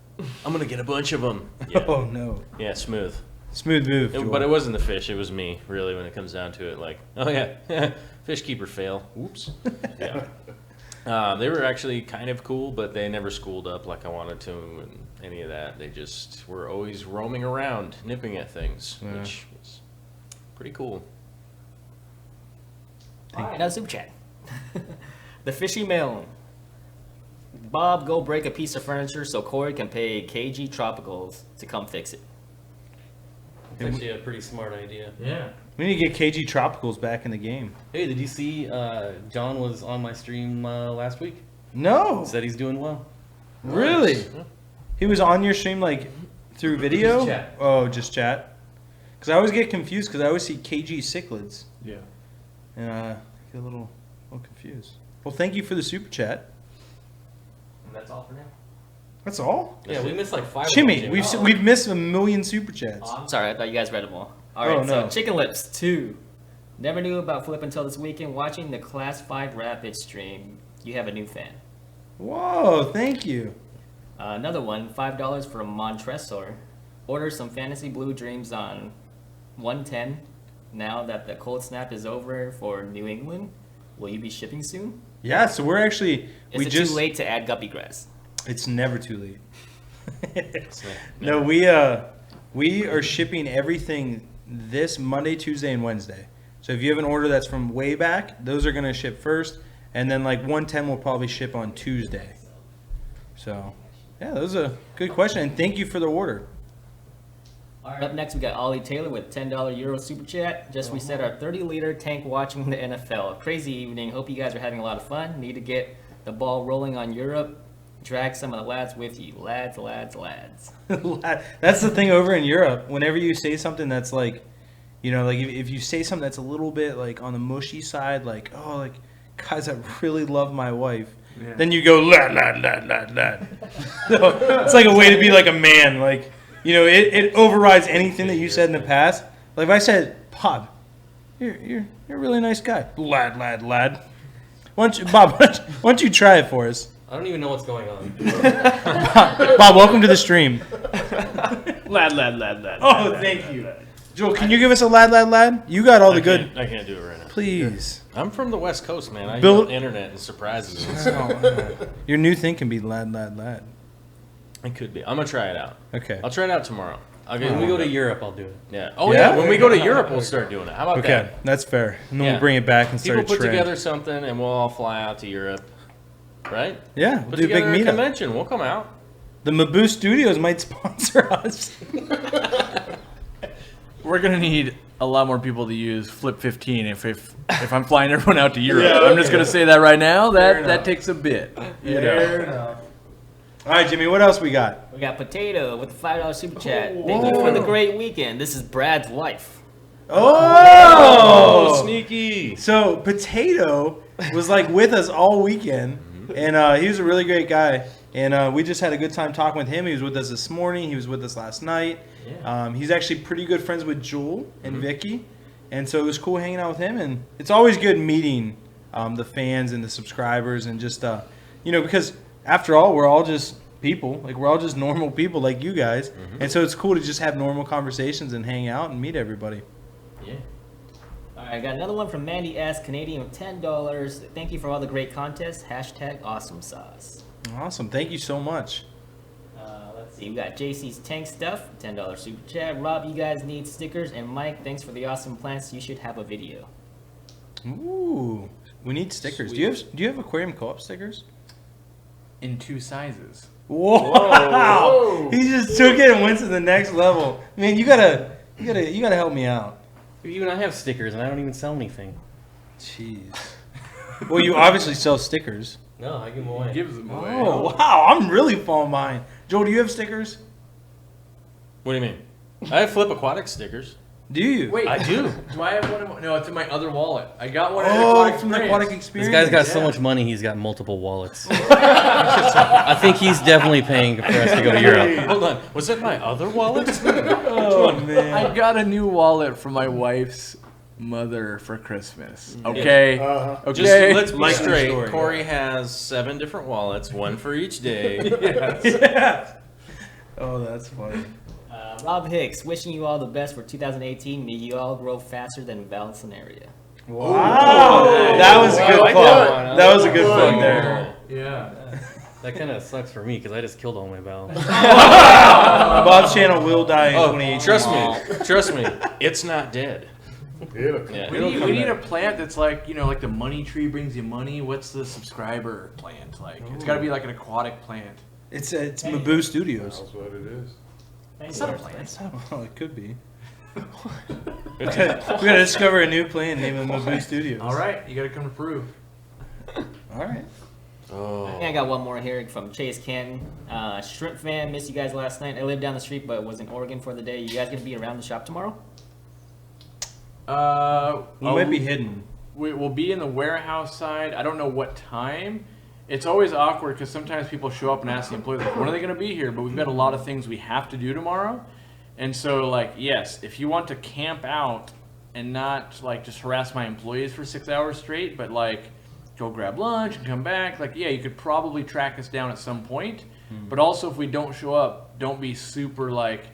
I'm gonna get a bunch of them. Yeah, Oh no. yeah, smooth. Smooth move. Joel. But it wasn't the fish; it was me, really. When it comes down to it, like, oh yeah, fish keeper fail. Oops. Yeah. They were actually kind of cool, but they never schooled up like I wanted to, and any of that. They just were always roaming around, nipping at things, which was pretty cool. Alright, now super chat. The fishy mail. Bob, go break a piece of furniture so Cory can pay KG Tropicals to come fix it. It's actually a pretty smart idea. Yeah. We need to get KG Tropicals back in the game. Hey, did you see John was on my stream last week? No. Said he's doing well. Really? He was on your stream like through video? Just chat. Oh, just chat. Because I always get confused because I always see KG cichlids. Yeah. And get a little confused. Well, thank you for the super chat. And that's all for now. That's all? Yeah, we missed like 5 Jimmy, of them, we've missed a million super chats. I'm sorry, I thought you guys read them all. Alright, Oh, no. so Chicken Lips 2. Never knew about Flip until this weekend. Watching the Class 5 Rapids stream, you have a new fan. Whoa, thank you. Another one, $5 for a Montresor. Order some Fantasy Blue Dreams on 110. Now that the cold snap is over for New England, will you be shipping soon? Yeah, so we're actually Is it too late to add guppy grass? It's never too late. No, we are shipping everything this Monday, Tuesday, and Wednesday. So if you have an order that's from way back, those are gonna ship first, and then like 110 will probably ship on Tuesday. So yeah, that was a good question, and thank you for the order. Alright, up next we got Ollie Taylor with $10 Euro Super Chat. Just reset our 30-liter tank watching the NFL. Crazy evening. Hope you guys are having a lot of fun. Need to get the ball rolling on Europe. Drag some of the lads with you. Lads, lads, lads. That's the thing over in Europe. Whenever you say something that's like, you know, like if you say something that's a little bit like on the mushy side, like, oh, like, guys, I really love my wife. Yeah. Then you go, lad, lad, lad, lad, lad. So it's like a way to be like a man. Like, You know, it overrides anything that you said in the past. Like if I said, Bob, you're a really nice guy. Lad. Why don't you try it for us? I don't even know what's going on. Bob, welcome to the stream. Lad. Oh, thank you. Joel, can you give us a lad? You got all the good. I can't do it right now. Please. I'm from the West Coast, man. I Bill- use the internet and surprises me. Your new thing can be lad. It could be. I'm gonna try it out. Okay. I'll try it out tomorrow. When we go to Europe, I'll do it. Yeah. Oh Yeah? yeah. When we go to Europe, we'll start doing it. How about Okay, that? that's fair. And then Yeah. we'll bring it back and start People a put trend. together something, and we'll all fly out to Europe. Right? Yeah, we'll Put do a big together a meetup. convention. We'll come out. The Mabu Studios might sponsor us. We're gonna need a lot more people to use Flip 15 if I'm flying everyone out to Europe. I'm just gonna say that right now. That takes a bit. You know. All right, Jimmy, what else we got? We got Potato with the $5 super chat. Thank you for the great weekend. This is Brad's wife. Oh, sneaky. So Potato was like with us all weekend, and he was a really great guy. And we just had a good time talking with him. He was with us this morning. He was with us last night. He's actually pretty good friends with Jewel and Vicky, and so it was cool hanging out with him. And it's always good meeting the fans and the subscribers, and just because after all, we're all just people. Like we're all just normal people like you guys, and so it's cool to just have normal conversations and hang out and meet everybody. Yeah. All right, I got another one from Mandy S. Canadian with $10. Thank you for all the great contests. #awesome sauce. Awesome, thank you so much. Let's see, we got JC's Tank Stuff, $10 super chat. Rob, you guys need stickers, and Mike, thanks for the awesome plants. You should have a video. Ooh, we need stickers. Do you have Aquarium Co-op stickers? In 2 sizes. Whoa! He just took it and went to the next level. Man, you gotta help me out. Even I have stickers, and I don't even sell anything. Jeez. Well, you obviously sell stickers. No, I give them away. Gives them away. Oh wow! I'm really falling behind. Joel, do you have stickers? What do you mean? I have Flip Aquatics stickers. Do you? Wait, I do. Do I have one? No, it's in my other wallet. I got one. From the Aquatic This Experience. guy's got so much money, he's got multiple wallets. I think he's definitely paying for us to go to Europe. Hold on. Was it my other wallet? Oh man. I got a new wallet for my wife's mother for Christmas. Okay. Okay. Just let's be Like the straight. story, Cory has 7 different wallets, one for each day. Yeah. Oh, that's funny. Rob Hicks, wishing you all the best for 2018. May you all grow faster than Valson area. Wow. That was a good plug. That was a good plug there. Yeah. That kind of sucks for me because I just killed all my valves. Bob's channel will die in 2018. Trust me, it's not dead. Beautiful. Yeah. We need a plant that's like, like the money tree brings you money. What's the subscriber plant like? It's got to be like an aquatic plant. It's Mabu Studios. That's what it is. It's not a plant. Oh, it could be. We gotta discover a new plant named Mabu Studios. All right, you got to come to Peru. All right. Oh. I think I got one more here from Chase Canton. Shrimp fan, missed you guys last night. I lived down the street but was in Oregon for the day. You guys gonna be around the shop tomorrow? We might be hidden. We'll be in the warehouse side. I don't know what time. It's always awkward because sometimes people show up and ask the employees, like, when are they going to be here? But we've got a lot of things we have to do tomorrow. And so, like, yes, if you want to camp out and not, like, just harass my employees for 6 hours straight, but, like, go grab lunch and come back, like, yeah, you could probably track us down at some point. But also, if we don't show up, don't be super, like,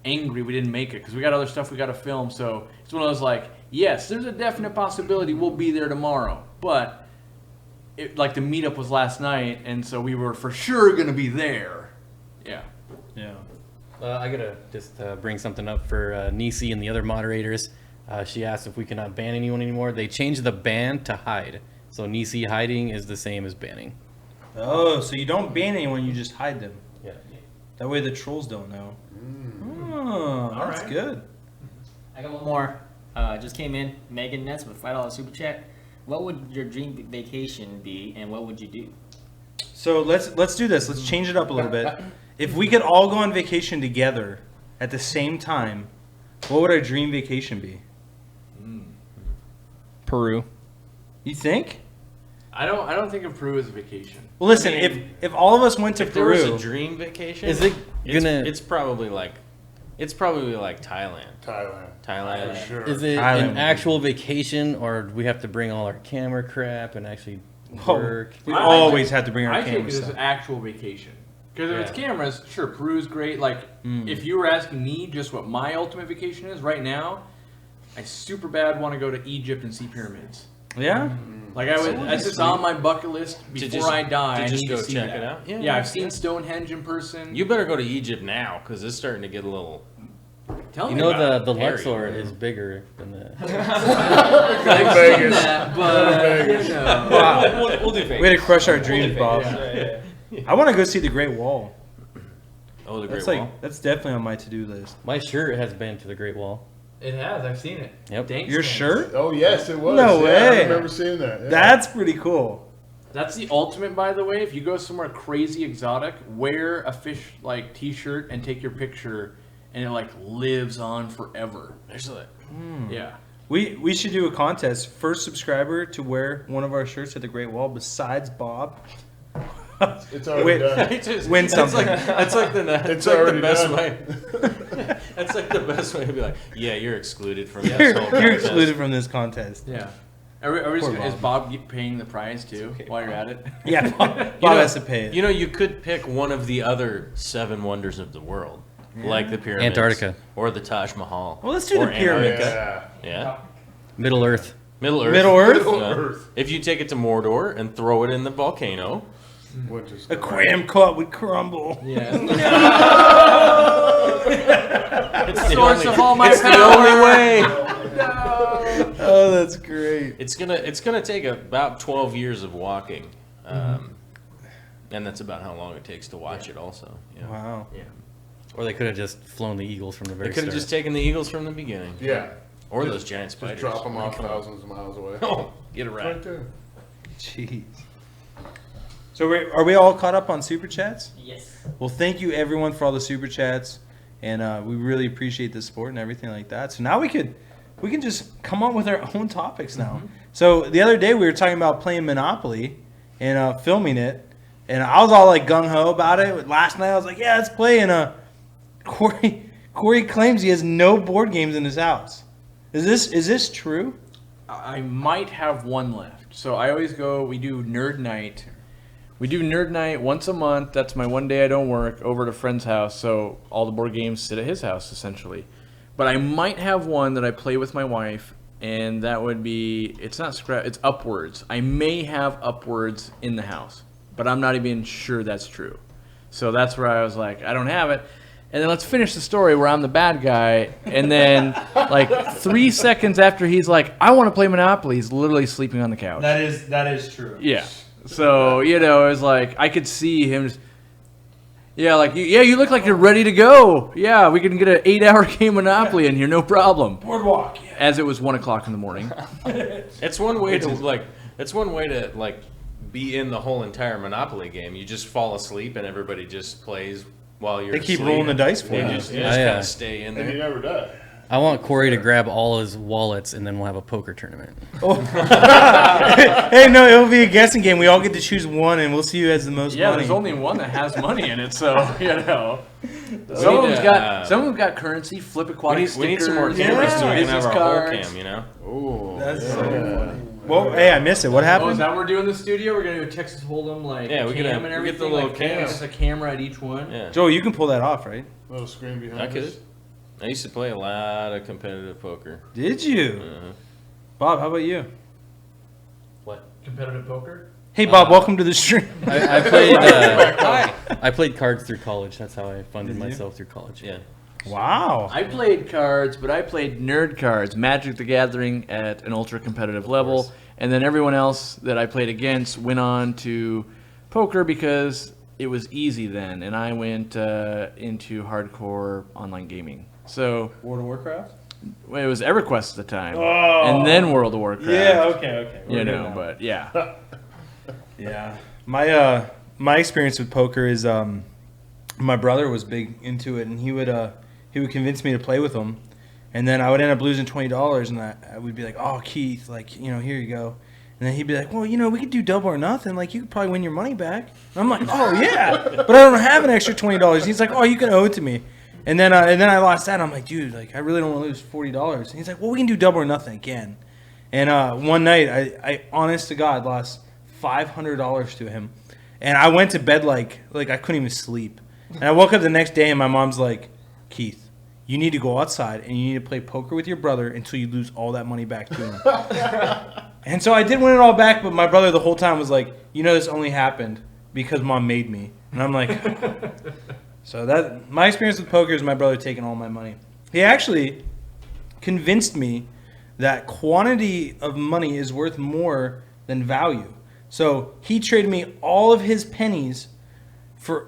angry we didn't make it because we got other stuff we got to film. So it's one of those, like, yes, there's a definite possibility we'll be there tomorrow. But, like, the meetup was last night, and so we were for sure going to be there. Yeah. Yeah. I gotta just bring something up for Nisi and the other moderators. She asked if we cannot ban anyone anymore. They changed the ban to hide. So Nisi hiding is the same as banning. Oh, so you don't ban anyone, you just hide them. Yeah. That way the trolls don't know. Oh, that's right. good. I got one more. Just came in. Megan Ness with $5 super chat. What would your dream vacation be, and what would you do? So let's do this. Let's change it up a little bit. If we could all go on vacation together at the same time, what would our dream vacation be? Peru. You think? I don't think of Peru as a vacation. Well, listen. I mean, if all of us went to If there was Peru, a dream vacation, Is it gonna? It's probably like It's probably like Thailand. For sure. Is it Thailand. an actual vacation, or do we have to bring all our camera crap and actually work? We always have to bring our I take camera it as stuff. an actual vacation. Because if it's Yeah. cameras, sure, Peru's great. Like, if you were asking me just what my ultimate vacation is right now, I super bad want to go to Egypt and see pyramids. Yeah? Like, that's just on my bucket list before I die. I just need go to see check that. it out? Yeah, Yeah, I've seen Stonehenge in person. You better go to Egypt now because it's starting to get a little. Tell You me know about the Hairy. Luxor is bigger than the. I've seen that, but you know. Wow. We'll do Vegas. Way to crush our dreams, Bob. Yeah. I want to go see the Great Wall. Oh, the Great That's Wall. that's definitely on my to-do list. My shirt has been to the Great Wall. It has. I've seen it. Yep. Dank Your stands. shirt? Oh yes, it was. No Yeah, way. I remember seeing that. Yeah. That's pretty cool. That's the ultimate, by the way. If you go somewhere crazy exotic, wear a fish like T-shirt and take your picture, and it like lives on forever. There's like, Yeah. We should do a contest. First subscriber to wear one of our shirts at the Great Wall besides Bob. It's already Win- done. Win something. that's like the It's like the already best done. way. That's like the best way to be like, yeah, you're excluded from this You're, whole you're contest. excluded from this contest. Yeah. Are we just, Poor is Bob. Bob paying the prize too while you're at it? Yeah, Bob, You Bob know- has to pay it. You know, you could pick one of the other 7 wonders of the world, like the pyramids, Antarctica. or the Taj Mahal. Well, let's do or the pyramids. Antarctica. Yeah. Yeah, Middle Earth. Middle Earth. Middle Earth? Middle Yeah. Earth. If you take it to Mordor and throw it in the volcano, Which is Aquarium Co-Op would crumble. Yeah. it's the Source only, of all my it's the power. only way. Oh, that's great. It's gonna take about 12 years of walking, and that's about how long it takes to watch it. Also, yeah. Wow. Or they could have just flown the Eagles from the very They could have start. just taken the eagles from the beginning, Yeah. or Just- those giant spiders. Just drop them off Come on. thousands of miles away. Oh, get a Right rat. there. Jeez. So are we all caught up on super chats? Yes. Well, thank you everyone for all the super chats, and we really appreciate the support and everything like that. So now we can just come on with our own topics now. So the other day we were talking about playing Monopoly and filming it, and I was all like gung ho about it. Last night I was like, yeah, let's play. And Corey claims he has no board games in his house. Is this true? I might have one left. So I always go, we do nerd night. We do nerd night once a month. That's my one day I don't work, over at a friend's house. So all the board games sit at his house, essentially. But I might have one that I play with my wife, and that would be, it's not scrap, it's Upwards. I may have Upwards in the house, but I'm not even sure that's true. So that's where I was like, I don't have it. And then let's finish the story where I'm the bad guy. And then, like 3 seconds after he's like, I want to play Monopoly, he's literally sleeping on the couch. That is true. Yeah. So, you know, it was like, I could see him just, yeah, like, you look like you're ready to go. Yeah, we can get an 8-hour game Monopoly in here, no problem. Boardwalk. Yeah. As it was 1 o'clock in the morning. It's one way to be in the whole entire Monopoly game. You just fall asleep and everybody just plays while you're They keep asleep. rolling the dice for They you. just, Yeah. kind Yeah. of stay in And you there. never die. I want Corey to grab all his wallets and then we'll have a poker tournament. Hey, no, it'll be a guessing game. We all get to choose one, and we'll see who has the most Yeah, money. there's only one that has money in it, so, you know. need Some of to, them got currency, flip aquatic We need some more stickers, cameras so we can business have our whole cards. cam, you know? Ooh. That's yeah. so funny. Well, hey, I missed it. What Oh, is happened? that what we're doing in the studio? We're gonna do a Texas Hold'em like Yeah, we cam could have- and we get the everything. little like, cams. just a camera at each one. Yeah. Joel, you can pull that off, right? Little screen behind I could. us. I used to play a lot of competitive poker. Did you? Uh-huh. Bob, how about you? What? Competitive poker. Hey, Bob, welcome to the stream. I played. I played cards through college. That's how I funded Did you? myself through college. Yeah. Wow. I played cards, but I played nerd cards, Magic the Gathering at an ultra competitive level, and then everyone else that I played against went on to poker because it was easy then, and I went into hardcore online gaming. So World of Warcraft? well, it was EverQuest at the time, Oh. and then World of Warcraft. okay. We're You good know, now. but yeah. Yeah. My experience with poker is my brother was big into it, and he would convince me to play with him, and then I would end up losing $20, and I would be like, oh, Keith, like, you know, here you go. And then he'd be like, well, you know, we could do double or nothing. Like, you could probably win your money back. And I'm like, oh, yeah, but I don't have an extra $20. He's like, oh, you can owe it to me. And then I lost that. I'm like, dude, like I really don't want to lose $40. And he's like, well, we can do double or nothing again. And one night, I honest to God, lost $500 to him. And I went to bed like I couldn't even sleep. And I woke up the next day and my mom's like, Keith, you need to go outside and you need to play poker with your brother until you lose all that money back to him. And so I did win it all back, but my brother the whole time was like, you know, this only happened because Mom made me. And I'm like, so that my experience with poker is my brother taking all my money. He actually convinced me that quantity of money is worth more than value. So he traded me all of his pennies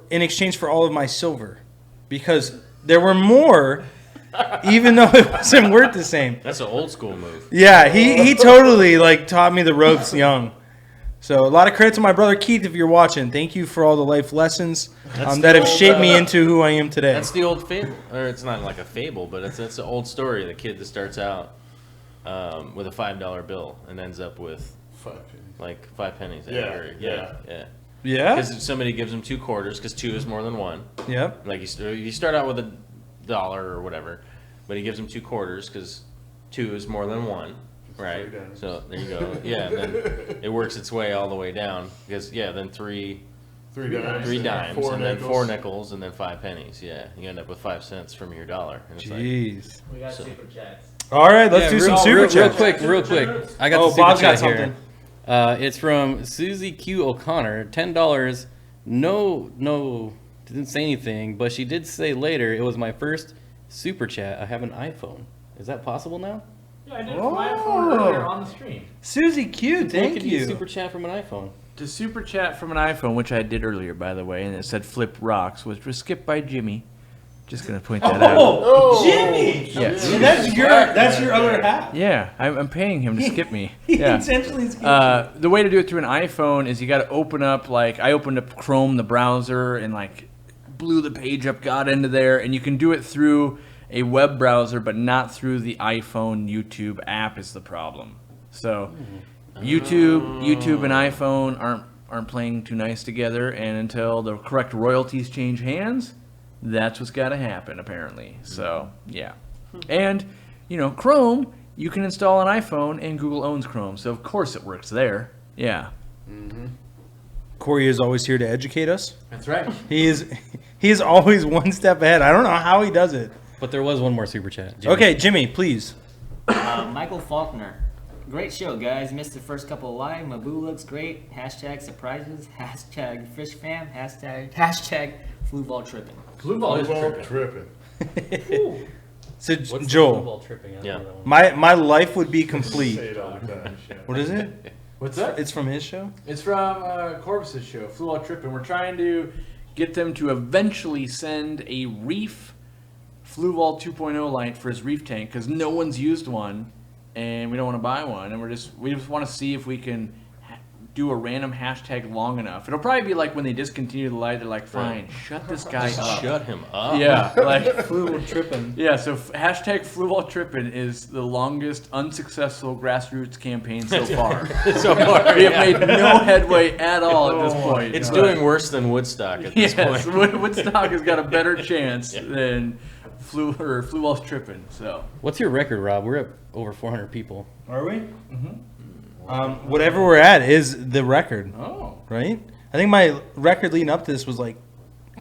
in exchange for all of my silver because there were more, even though it wasn't worth the same. That's an old school move. Yeah, he totally like taught me the ropes young. So a lot of credit to my brother Keith if you're watching. Thank you for all the life lessons that have shaped me into who I am today. That's the old fable, or it's not like a fable, but it's an old story. The kid that starts out with a $5 bill and ends up with 5 pennies. like 5 pennies. Yeah. Yeah. Because somebody gives him 2 quarters, because 2 is more than 1. Yep. Like you start out with $1 or whatever, but he gives him 2 quarters because 2 is more than 1, right? So there you go. Yeah, and then it works its way all the way down because then three dimes, and then 4 nickels, and then 5 pennies. Yeah, you end up with 5 cents from your dollar. And it's Jeez. We got super chats. All right, let's do some super chats. Real quick. I got the super Bob's got chat here. something. It's from Susie Q O'Connor. $10. No, didn't say anything, but she did say later it was my first super chat. I have an iPhone. Is that possible now? Yeah, I did it from my phone earlier on the stream. Susie Q, thank you. Super chat from an iPhone. To super chat from an iPhone, which I did earlier, by the way, and it said "Flip Rocks," which was skipped by Jimmy. Just gonna point that out. Oh, Jimmy! Yeah. That's your other half. Yeah, I'm paying him to skip me. He Yeah. intentionally skipped The way to do it through an iPhone is you got to open up, like, I opened up Chrome, the browser, and, like, blew the page up, got into there, and you can do it through a web browser, but not through the iPhone YouTube app is the problem. So, YouTube and iPhone aren't playing too nice together, and until the correct royalties change hands, that's what's got to happen, apparently. So, yeah. And, Chrome, you can install an iPhone, and Google owns Chrome, so of course it works there. Yeah. Cory is always here to educate us. That's right. He is always one step ahead. I don't know how he does it. But there was one more super chat. Jimmy. Okay, Jimmy, please. Michael Faulkner. Great show, guys. Missed the first couple live. Mabu looks great. Hashtag surprises. Hashtag fish fam. Hashtag flu ball tripping. Blue ball is tripping. So, What's Joel, the football tripping? I don't know. my life would be complete. Say it all the time. What is it? What's that? It's from his show? It's from Corvus's show, Flew All Trip, and we're trying to get them to eventually send a reef Fluval 2.0 light for his reef tank because no one's used one, and we don't want to buy one, and we just want to see if we can do a random hashtag long enough. It'll probably be like when they discontinue the light, they're like, fine, shut this guy up. Shut him up. Yeah, like Fluval tripping. yeah. So hashtag Fluval tripping is the longest unsuccessful grassroots campaign so far. So far, We have made no headway at all at this point. It's But- doing worse than Woodstock at this Yes, point. Woodstock has got a better chance than Flu Wall's tripping. So What's your record, Rob? We're at over 400 people. Are we? Whatever we're at is the record, oh, right? I think my record leading up to this was like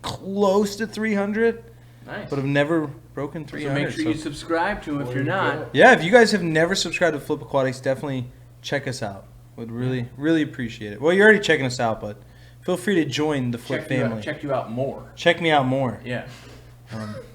close to 300, nice. but I've never broken So 300. make sure you subscribe to him if you're not. Yeah, if you guys have never subscribed to Flip Aquatics, definitely check us out. Would really appreciate it. Well, you're already checking us out, but feel free to join the Flip family. Check you out more. Check me out more. Yeah.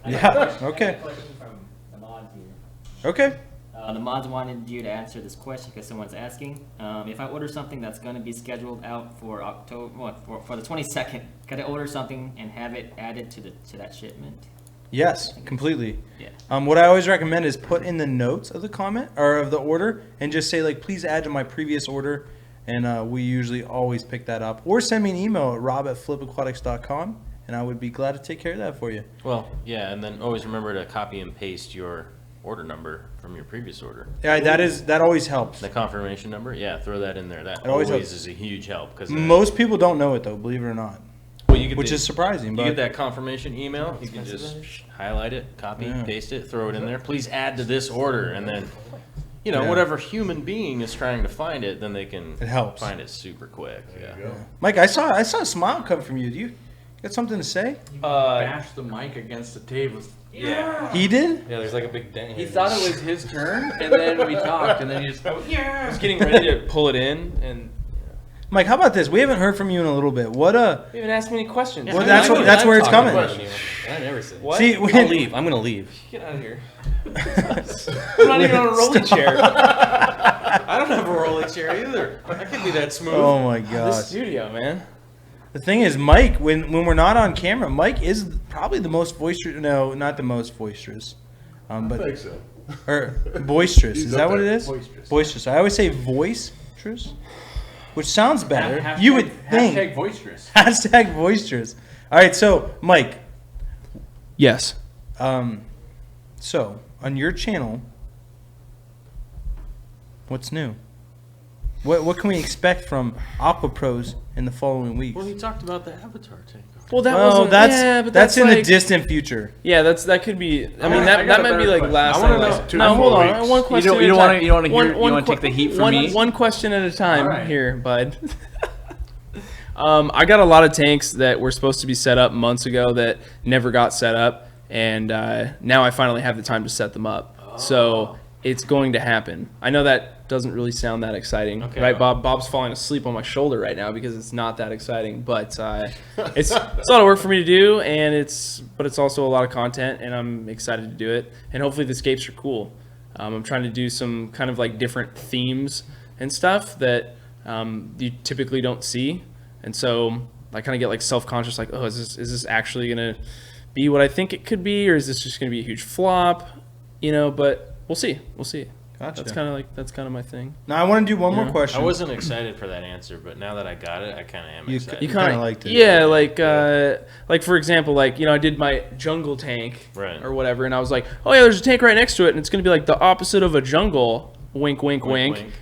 Yeah. Okay. Question from the mods here. Okay. The mods wanted you to answer this question because someone's asking. If I order something that's going to be scheduled out for October, for the 22nd, can I order something and have it added to that shipment? Yes, completely. Yeah. What I always recommend is put in the notes of the comment or of the order and just say like, please add to my previous order, and we usually always pick that up. Or send me an email at rob@flipaquatics.com, and I would be glad to take care of that for you. Well, yeah, and then always remember to copy and paste your order number from your previous order. Yeah, that always helps. The confirmation number, yeah, throw that in there. That It always always helps. is a huge help because Most people don't know it though, believe it or not. well, you which is surprising. You But get that confirmation email, you can just highlight it, copy, paste it, throw it in there. Please add to this order, and then, whatever human being is trying to find it, then they can It helps. find it super quick. Yeah. Mike, I saw a smile come from you. Do you got something to say? Bash the mic against the table. Yeah. He did. Yeah, there's like a big dent. He thought it was his turn, and then we talked, and then he just I was getting ready to pull it in, and Mike, how about this? We haven't heard from you in a little bit. What you haven't asked me any questions. Well, that's where it's coming. I never say. What? See, I'll leave. I'm gonna leave. Get out of here. I'm not even on a rolling chair. I don't have a rolling chair either. I could be that smooth. Oh my This gosh. studio, man. The thing is, Mike, when we're not on camera, Mike is probably the most boisterous. No, not the most boisterous, I but think so. or boisterous. He's Is up that what it there. is? Boisterous. Boisterous. I always say voice-trous, which sounds better. Hashtag- You would think. Hashtag boisterous. Hashtag boisterous. All right, so Mike, Yes. so on your channel, what's new? What can we expect from Aqua Pros in the following weeks? Well, he talked about the Avatar tank. Well, that Well, wasn't. that's yeah, but that's in like, the distant future. Yeah, that could be. I mean, I got that a might be better like question. last. I wanna time. know two No, more hold on. weeks. One question. You at a don't time. wanna- you don't wanna hear- you wanna take the heat from me? One question at a time All right. here, bud. I got a lot of tanks that were supposed to be set up months ago that never got set up, and now I finally have the time to set them up. So it's going to happen. I know that doesn't really sound that exciting, Okay. right, Bob? Bob's falling asleep on my shoulder right now because it's not that exciting, but it's a lot of work for me to do, and it's also a lot of content, and I'm excited to do it. And hopefully the escapes are cool. I'm trying to do some kind of like different themes and stuff that you typically don't see, and so I kind of get like self-conscious, like, oh, is this actually gonna be what I think it could be, or is this just gonna be a huge flop? But we'll see. Gotcha. That's kind of my thing. Now I want to do one more Yeah. question. I wasn't excited for that answer, but now that I got it, I kind of am You excited. You kinda liked it. Yeah, like for example, I did my jungle tank Right. or whatever, and I was like, oh yeah, there's a tank right next to it, and it's gonna be like the opposite of a jungle. Wink, wink, wink. Wink.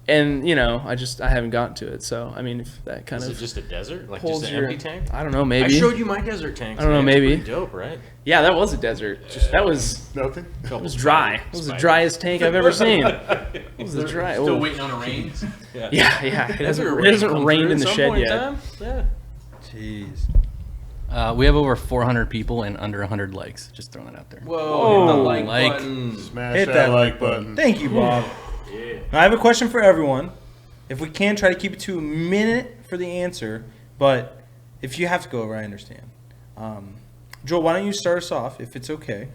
And I haven't gotten to it. So I mean, if that kind Is of it just a desert, like holds just an your empty tank? I don't know, I maybe. showed you my desert tanks. I don't know, man. It's maybe. pretty dope, right? Yeah, that was a desert. That was Nothing? it was dry. It was the driest tank I've ever seen. It was the dry. Still oh. waiting on a rain. Yeah. It hasn't come rained through in the at some shed point in yet. time? Yeah. Jeez. We have over 400 people and under 100 likes. Just throwing it out there. Whoa. Hit the like Like. button. Smash Hit that like button. Thank you, Bob. Now, I have a question for everyone. If we can, try to keep it to a minute for the answer, but if you have to go over, I understand. Joel, why don't you start us off, if it's okay?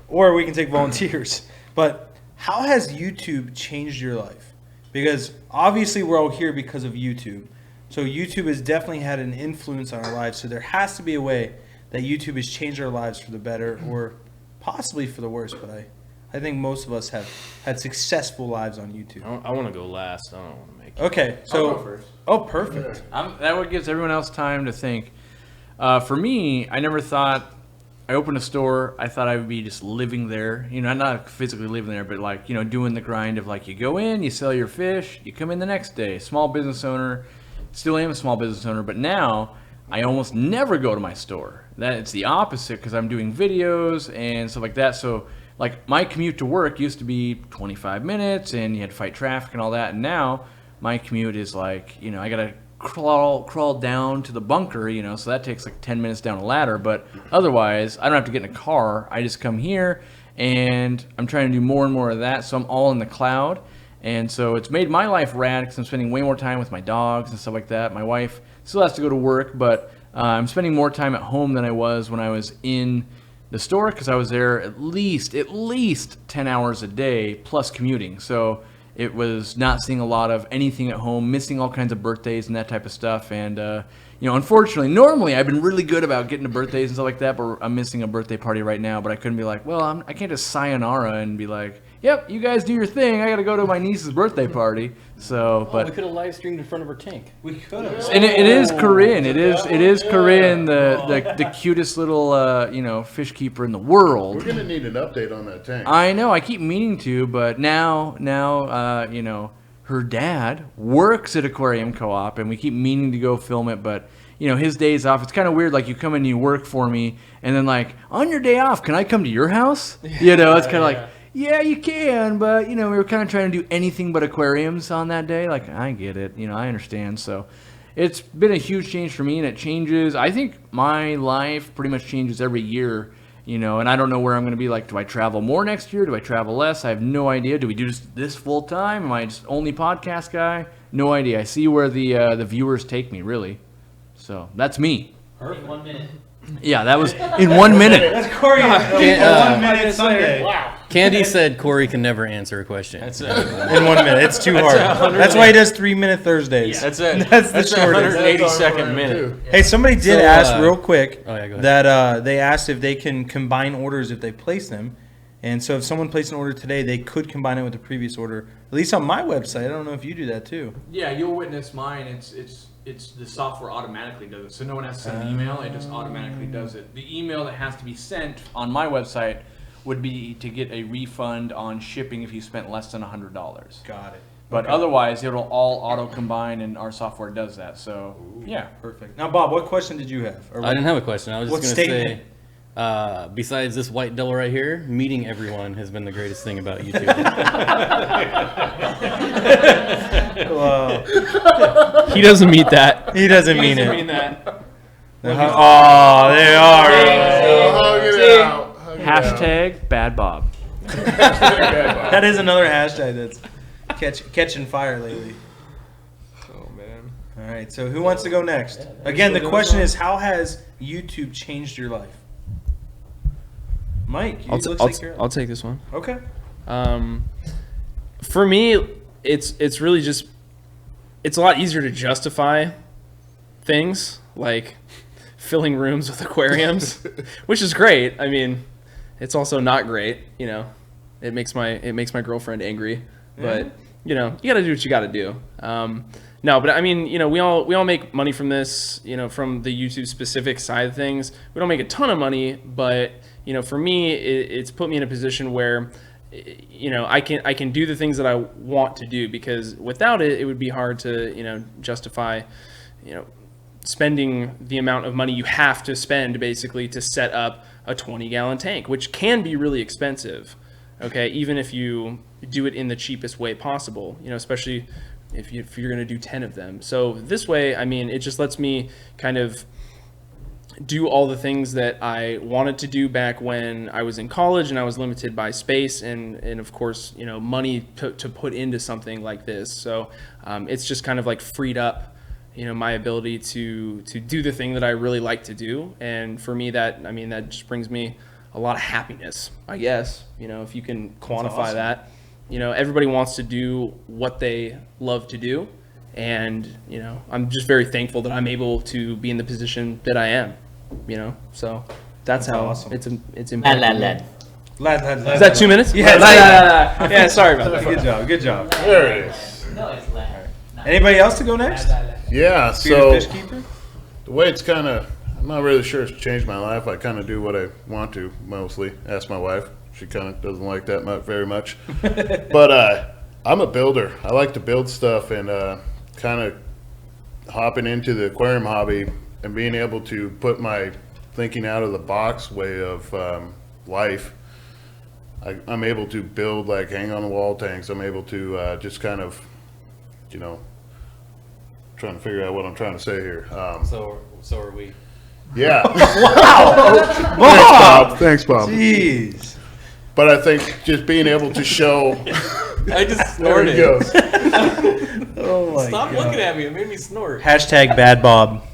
Or we can take volunteers. But how has YouTube changed your life? Because obviously we're all here because of YouTube. So YouTube has definitely had an influence on our lives. So there has to be a way that YouTube has changed our lives for the better or possibly for the worse. But I think most of us have had successful lives on YouTube. I want to go last. I don't want to make it. Okay, so I'll go first. Oh, perfect. That would gives everyone else time to think. For me, I never thought I opened a store. I thought I would be just living there. Not physically living there, but doing the grind of you go in, you sell your fish, you come in the next day. Small business owner, still am a small business owner, but now I almost never go to my store. It's the opposite because I'm doing videos and stuff like that. So my commute to work used to be 25 minutes, and you had to fight traffic and all that. And now my commute is I gotta crawl down to the bunker, so that takes 10 minutes down a ladder. But otherwise, I don't have to get in a car. I just come here, and I'm trying to do more and more of that. So I'm all in the cloud, and so it's made my life rad because I'm spending way more time with my dogs and stuff like that. My wife still has to go to work, but I'm spending more time at home than I was when I was in the store because I was there at least 10 hours a day plus commuting. So it was not seeing a lot of anything at home, missing all kinds of birthdays and that type of stuff. And, unfortunately, normally I've been really good about getting to birthdays and stuff like that, but I'm missing a birthday party right now. But I couldn't be like, well, I can't just sayonara and be like, yep, you guys do your thing. I got to go to my niece's birthday party. So, We could have live streamed in front of her tank. We could have. and it is Corinne. It is Corinne, the cutest little fish keeper in the world. We're gonna need an update on that tank. I know. I keep meaning to, but now, her dad works at Aquarium Co-Op, and we keep meaning to go film it. But you know, his days off. It's kind of weird. Like you come in and you work for me, and then like on your day off, can I come to your house? You know, it's kind of like, yeah, you can, but you know, we were kind of trying to do anything but aquariums on that day. Like I get it, you know, I understand. So it's been a huge change for me, and it changes. I think my life pretty much changes every year. You know, and I don't know where I'm going to be. Like, do I travel more next year? Do I travel less? I have no idea. Do we do this full time? Am I just only podcast guy? No idea. I see where the viewers take me, really. So that's me. In 1 minute. Yeah, that was in 1 minute. That's Corey. 1 minute Sunday. Wow. Candy said Cory can never answer a question. That's In 1 minute. It's too hard. That's why he does 3-minute Thursdays. That's it. That's the That's a shortest. 182nd minute. Hey, somebody did So, ask real quick oh, yeah, go ahead. that they asked if they can combine orders if they place them. And so if someone placed an order today, they could combine it with the previous order. At least on my website. I don't know if you do that too. Yeah, you'll witness mine. It's the software automatically does it. So no one has to send an email. It just automatically does it. The email that has to be sent on my website would be to get a refund on shipping if you spent less than $100. Got it. But otherwise, it'll all auto combine, and our software does that. So yeah, Perfect. Now, Bob, what question did you have? Or I didn't have a question. I was What just going to statement? say, besides this white devil right here, meeting everyone has been the greatest thing about YouTube. He doesn't meet that. He doesn't mean Doesn't it. mean that. Oh, they are. Hug it out. Hug it out. hashtag Bad Bob. That is another hashtag that's catching fire lately. Oh man. All right, so who wants to go next? Again, the question is, how has YouTube changed your life? Mike, you looks like you're I'll take this one. okay. For me, it's really just it's a lot easier to justify things like filling rooms with aquariums, which is great. I mean, it's also not great. You know, it makes my girlfriend angry, but you know, you got to do what you got to do. No, but I mean, you know, we all make money from this. You know, from the YouTube specific side of things, we don't make a ton of money, but you know, for me, it's put me in a position where, you know, I can do the things that I want to do, because without it, it would be hard to, you know, justify, you know, spending the amount of money you have to spend basically to set up a 20-gallon tank, which can be really expensive. Okay, even if you do it in the cheapest way possible, you know, especially if you're going to do 10 of them. So this way, I mean, it just lets me kind of do all the things that I wanted to do back when I was in college and I was limited by space and of course, you know, money to put into something like this. So it's just kind of like freed up, you know, my ability to do the thing that I really like to do. And for me, that just brings me a lot of happiness, I guess, you know, if you can quantify that. You know, everybody wants to do what they love to do. And, you know, I'm just very thankful that I'm able to be in the position that I am, you know, so that's how awesome. it's Lad, important. lad, lad. Is that 2 minutes? Yeah, Yeah, sorry about that. Good job. There it is. No, it's lad. Anybody else to go next? Yeah, Be the so fish keeper? the way it's kind of, I'm not really sure it's changed my life. I kind of do what I want to, mostly. Ask my wife. She kind of doesn't like that very much. But I'm a builder. I like to build stuff, and kind of hopping into the aquarium hobby and being able to put my thinking out of the box way of life. I'm able to build like hang on the wall tanks. I'm able to just kind of, you know, trying to figure out what I'm trying to say here. So are we. Yeah. Bob! Thanks, Bob. Jeez. But I think just being able to show. I just There he snorted. goes. Oh my Stop God. looking at me. It made me snort. Hashtag bad Bob.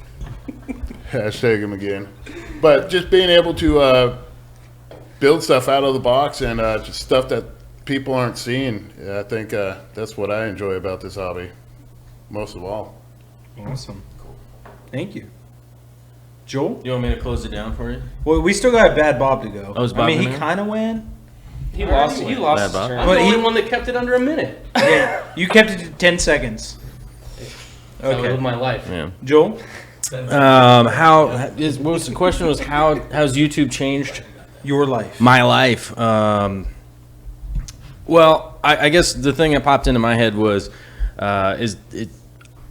Hashtag him again. But just being able to build stuff out of the box and just stuff that people aren't seeing. I think that's what I enjoy about this hobby, most of all. Awesome. Thank you. Joel? You want me to close it down for you? Well, we still got Bad Bob to go. Oh, is I Bob mean, he gonna go? kind of went. He lost his Bad Bob. turn. I'm But the he- only one that kept it under a minute. Yeah, you kept it to 10 seconds. That Okay. was my life. Yeah. Joel? What was the question? Was how's YouTube changed Your life. my life? Well, I guess the thing that popped into my head was,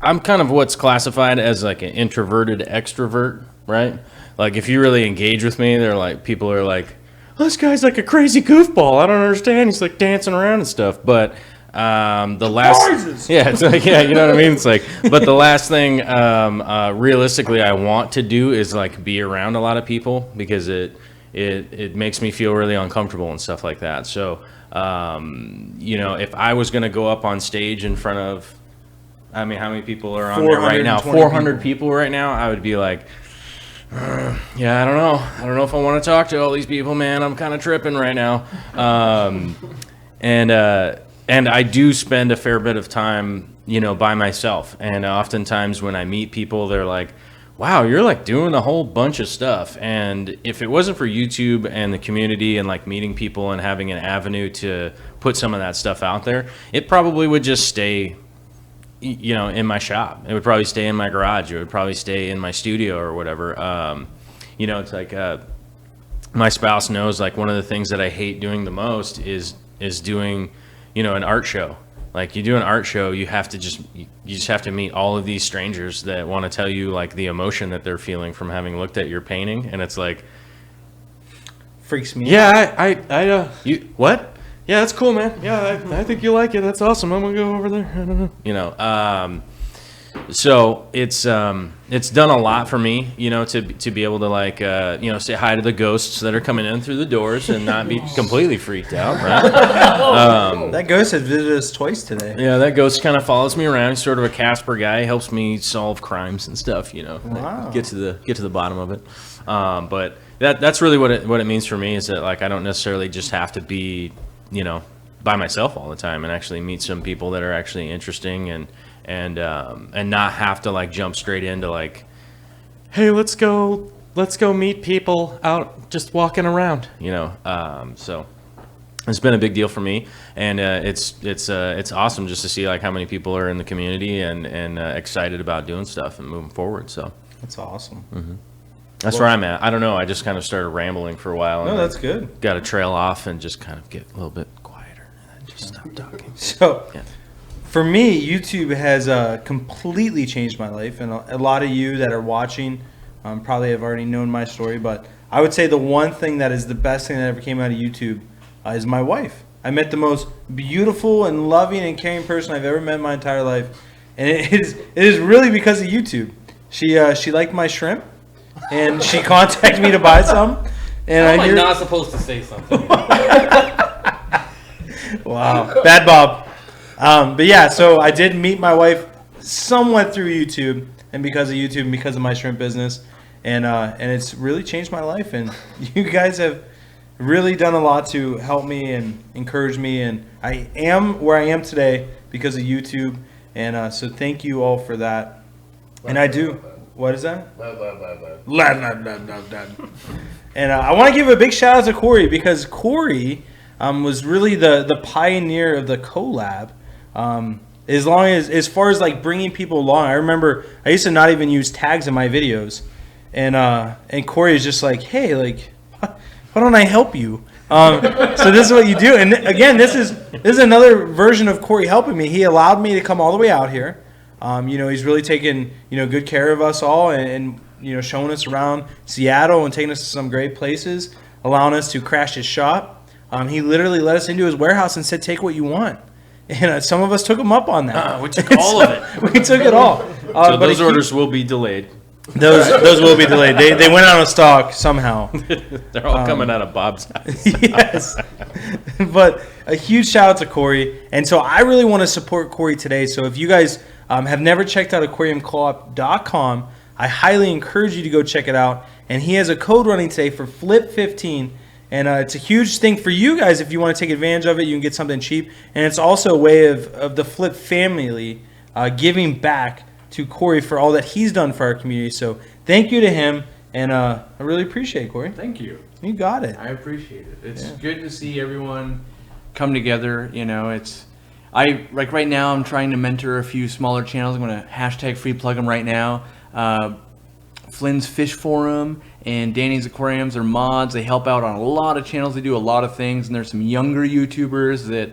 I'm kind of what's classified as like an introverted extrovert, right? Like if you really engage with me, they're like, people are like, oh, this guy's like a crazy goofball. I don't understand. He's like dancing around and stuff. But the last, yeah, it's like, yeah, you know what I mean? It's like, but the last thing, realistically, I want to do is like be around a lot of people because it makes me feel really uncomfortable and stuff like that. So, you know, if I was going to go up on stage in front of, I mean, how many people are on there right now? 400 people right now. I would be like, yeah, I don't know. I don't know if I want to talk to all these people, man. I'm kind of tripping right now. And I do spend a fair bit of time, you know, by myself. And oftentimes when I meet people, they're like, wow, you're like doing a whole bunch of stuff. And if it wasn't for YouTube and the community and like meeting people and having an avenue to put some of that stuff out there, it probably would just stay, you know, in my shop. It would probably stay in my garage. It would probably stay in my studio or whatever. You know, it's like my spouse knows like one of the things that I hate doing the most is doing, you know, an art show. Like you do an art show, you have to you just have to meet all of these strangers that want to tell you like the emotion that they're feeling from having looked at your painting, and it's like freaks me out. Yeah, I you what? Yeah, that's cool, man. Yeah, I think you like it. That's awesome. I'm gonna go over there. I don't know. You know, so it's done a lot for me, you know, to be able to like, you know, say hi to the ghosts that are coming in through the doors and not be completely freaked out, right? That ghost has visited us twice today. Yeah, that ghost kind of follows me around. He's sort of a Casper guy. He helps me solve crimes and stuff, you know. Wow. Get to the bottom of it. But that's really what it means for me is that like I don't necessarily just have to be, you know, by myself all the time and actually meet some people that are actually interesting and not have to like jump straight into like, hey, let's go meet people out just walking around, you know. So it's been a big deal for me, and it's awesome just to see like how many people are in the community and excited about doing stuff and moving forward. So that's awesome. Mm-hmm. That's where I'm at. I don't know. I just kind of started rambling for a while. No, that's good. Got to trail off and just kind of get a little bit quieter and then just stop talking. So. Yeah. For me, YouTube has completely changed my life, and a lot of you that are watching probably have already known my story, but I would say the one thing that is the best thing that ever came out of YouTube is my wife. I met the most beautiful and loving and caring person I've ever met in my entire life, and it is really because of YouTube. She liked my shrimp, and she contacted me to buy some. And How am I not supposed to say something? Wow, bad Bob. But yeah, so I did meet my wife somewhat through YouTube, and because of YouTube and because of my shrimp business, and it's really changed my life. And you guys have really done a lot to help me and encourage me, and I am where I am today because of YouTube. And so thank you all for that. And I do. What is that? And I want to give a big shout out to Cory because Cory was really the pioneer of the collab. As far as like bringing people along, I remember I used to not even use tags in my videos, and Cory is just like, hey, like, why don't I help you? So this is what you do, and again, this is another version of Cory helping me. He allowed me to come all the way out here. You know, he's really taken, you know, good care of us all, and you know, showing us around Seattle and taking us to some great places, allowing us to crash his shop. He literally let us into his warehouse and said, take what you want. And some of us took him up on that. We took all of it. We took it all. So those orders will be delayed. Those will be delayed. They went out of stock somehow. They're all coming out of Bob's house. Yes. But a huge shout out to Cory. And so I really want to support Cory today. So if you guys have never checked out aquariumco-op.com, I highly encourage you to go check it out. And he has a code running today for Flip15. And it's a huge thing for you guys if you want to take advantage of it. You can get something cheap. And it's also a way of the Flip family giving back to Cory for all that he's done for our community. So thank you to him. And I really appreciate it, Cory. Thank you. You got it. I appreciate it. It's good to see everyone come together. You know, like right now I'm trying to mentor a few smaller channels. I'm going to hashtag free plug them right now. Flynn's Fish Forum and Danny's Aquariums are mods. They help out on a lot of channels. They do a lot of things, and there's some younger YouTubers that,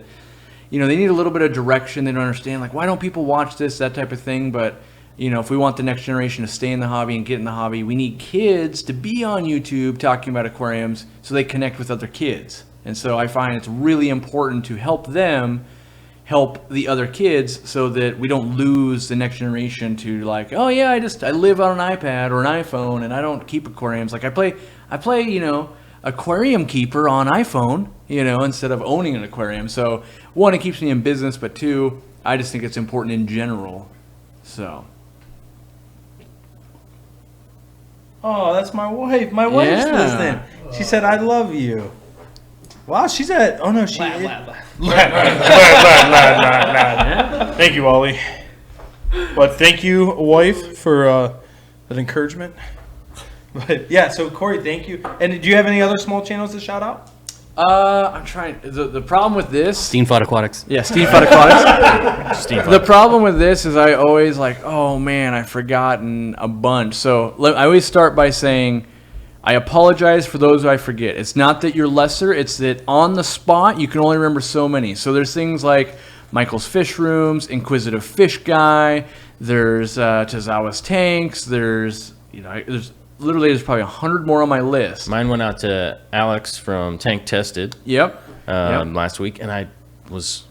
you know, they need a little bit of direction. They don't understand, like, why don't people watch this, that type of thing. But, you know, if we want the next generation to stay in the hobby and get in the hobby, we need kids to be on YouTube talking about aquariums so they connect with other kids. And so I find it's really important to help them help the other kids so that we don't lose the next generation to like, oh yeah, I live on an iPad or an iPhone and I don't keep aquariums. Like I play, you know, Aquarium Keeper on iPhone, you know, instead of owning an aquarium. So one, it keeps me in business, but two, I just think it's important in general. So. Oh, that's my wife. My wife's listening. She said, "I love you." Wow, she's at. Oh no, she. Thank you, Ollie. But thank you, wife, for that encouragement. But yeah, so Cory, thank you. And do you have any other small channels to shout out? I'm trying. The problem with this. Steenfott Aquatics. Yeah, Steenfott Aquatics. The problem with this is I always like, oh man, I've forgotten a bunch. So I always start by saying, I apologize for those who I forget. It's not that you're lesser. It's that on the spot, you can only remember so many. So there's things like Michael's Fish Rooms, Inquisitive Fish Guy. There's Tazawa's Tanks. There's there's probably 100 more on my list. Mine went out to Alex from Tank Tested. Yep. Last week, and I was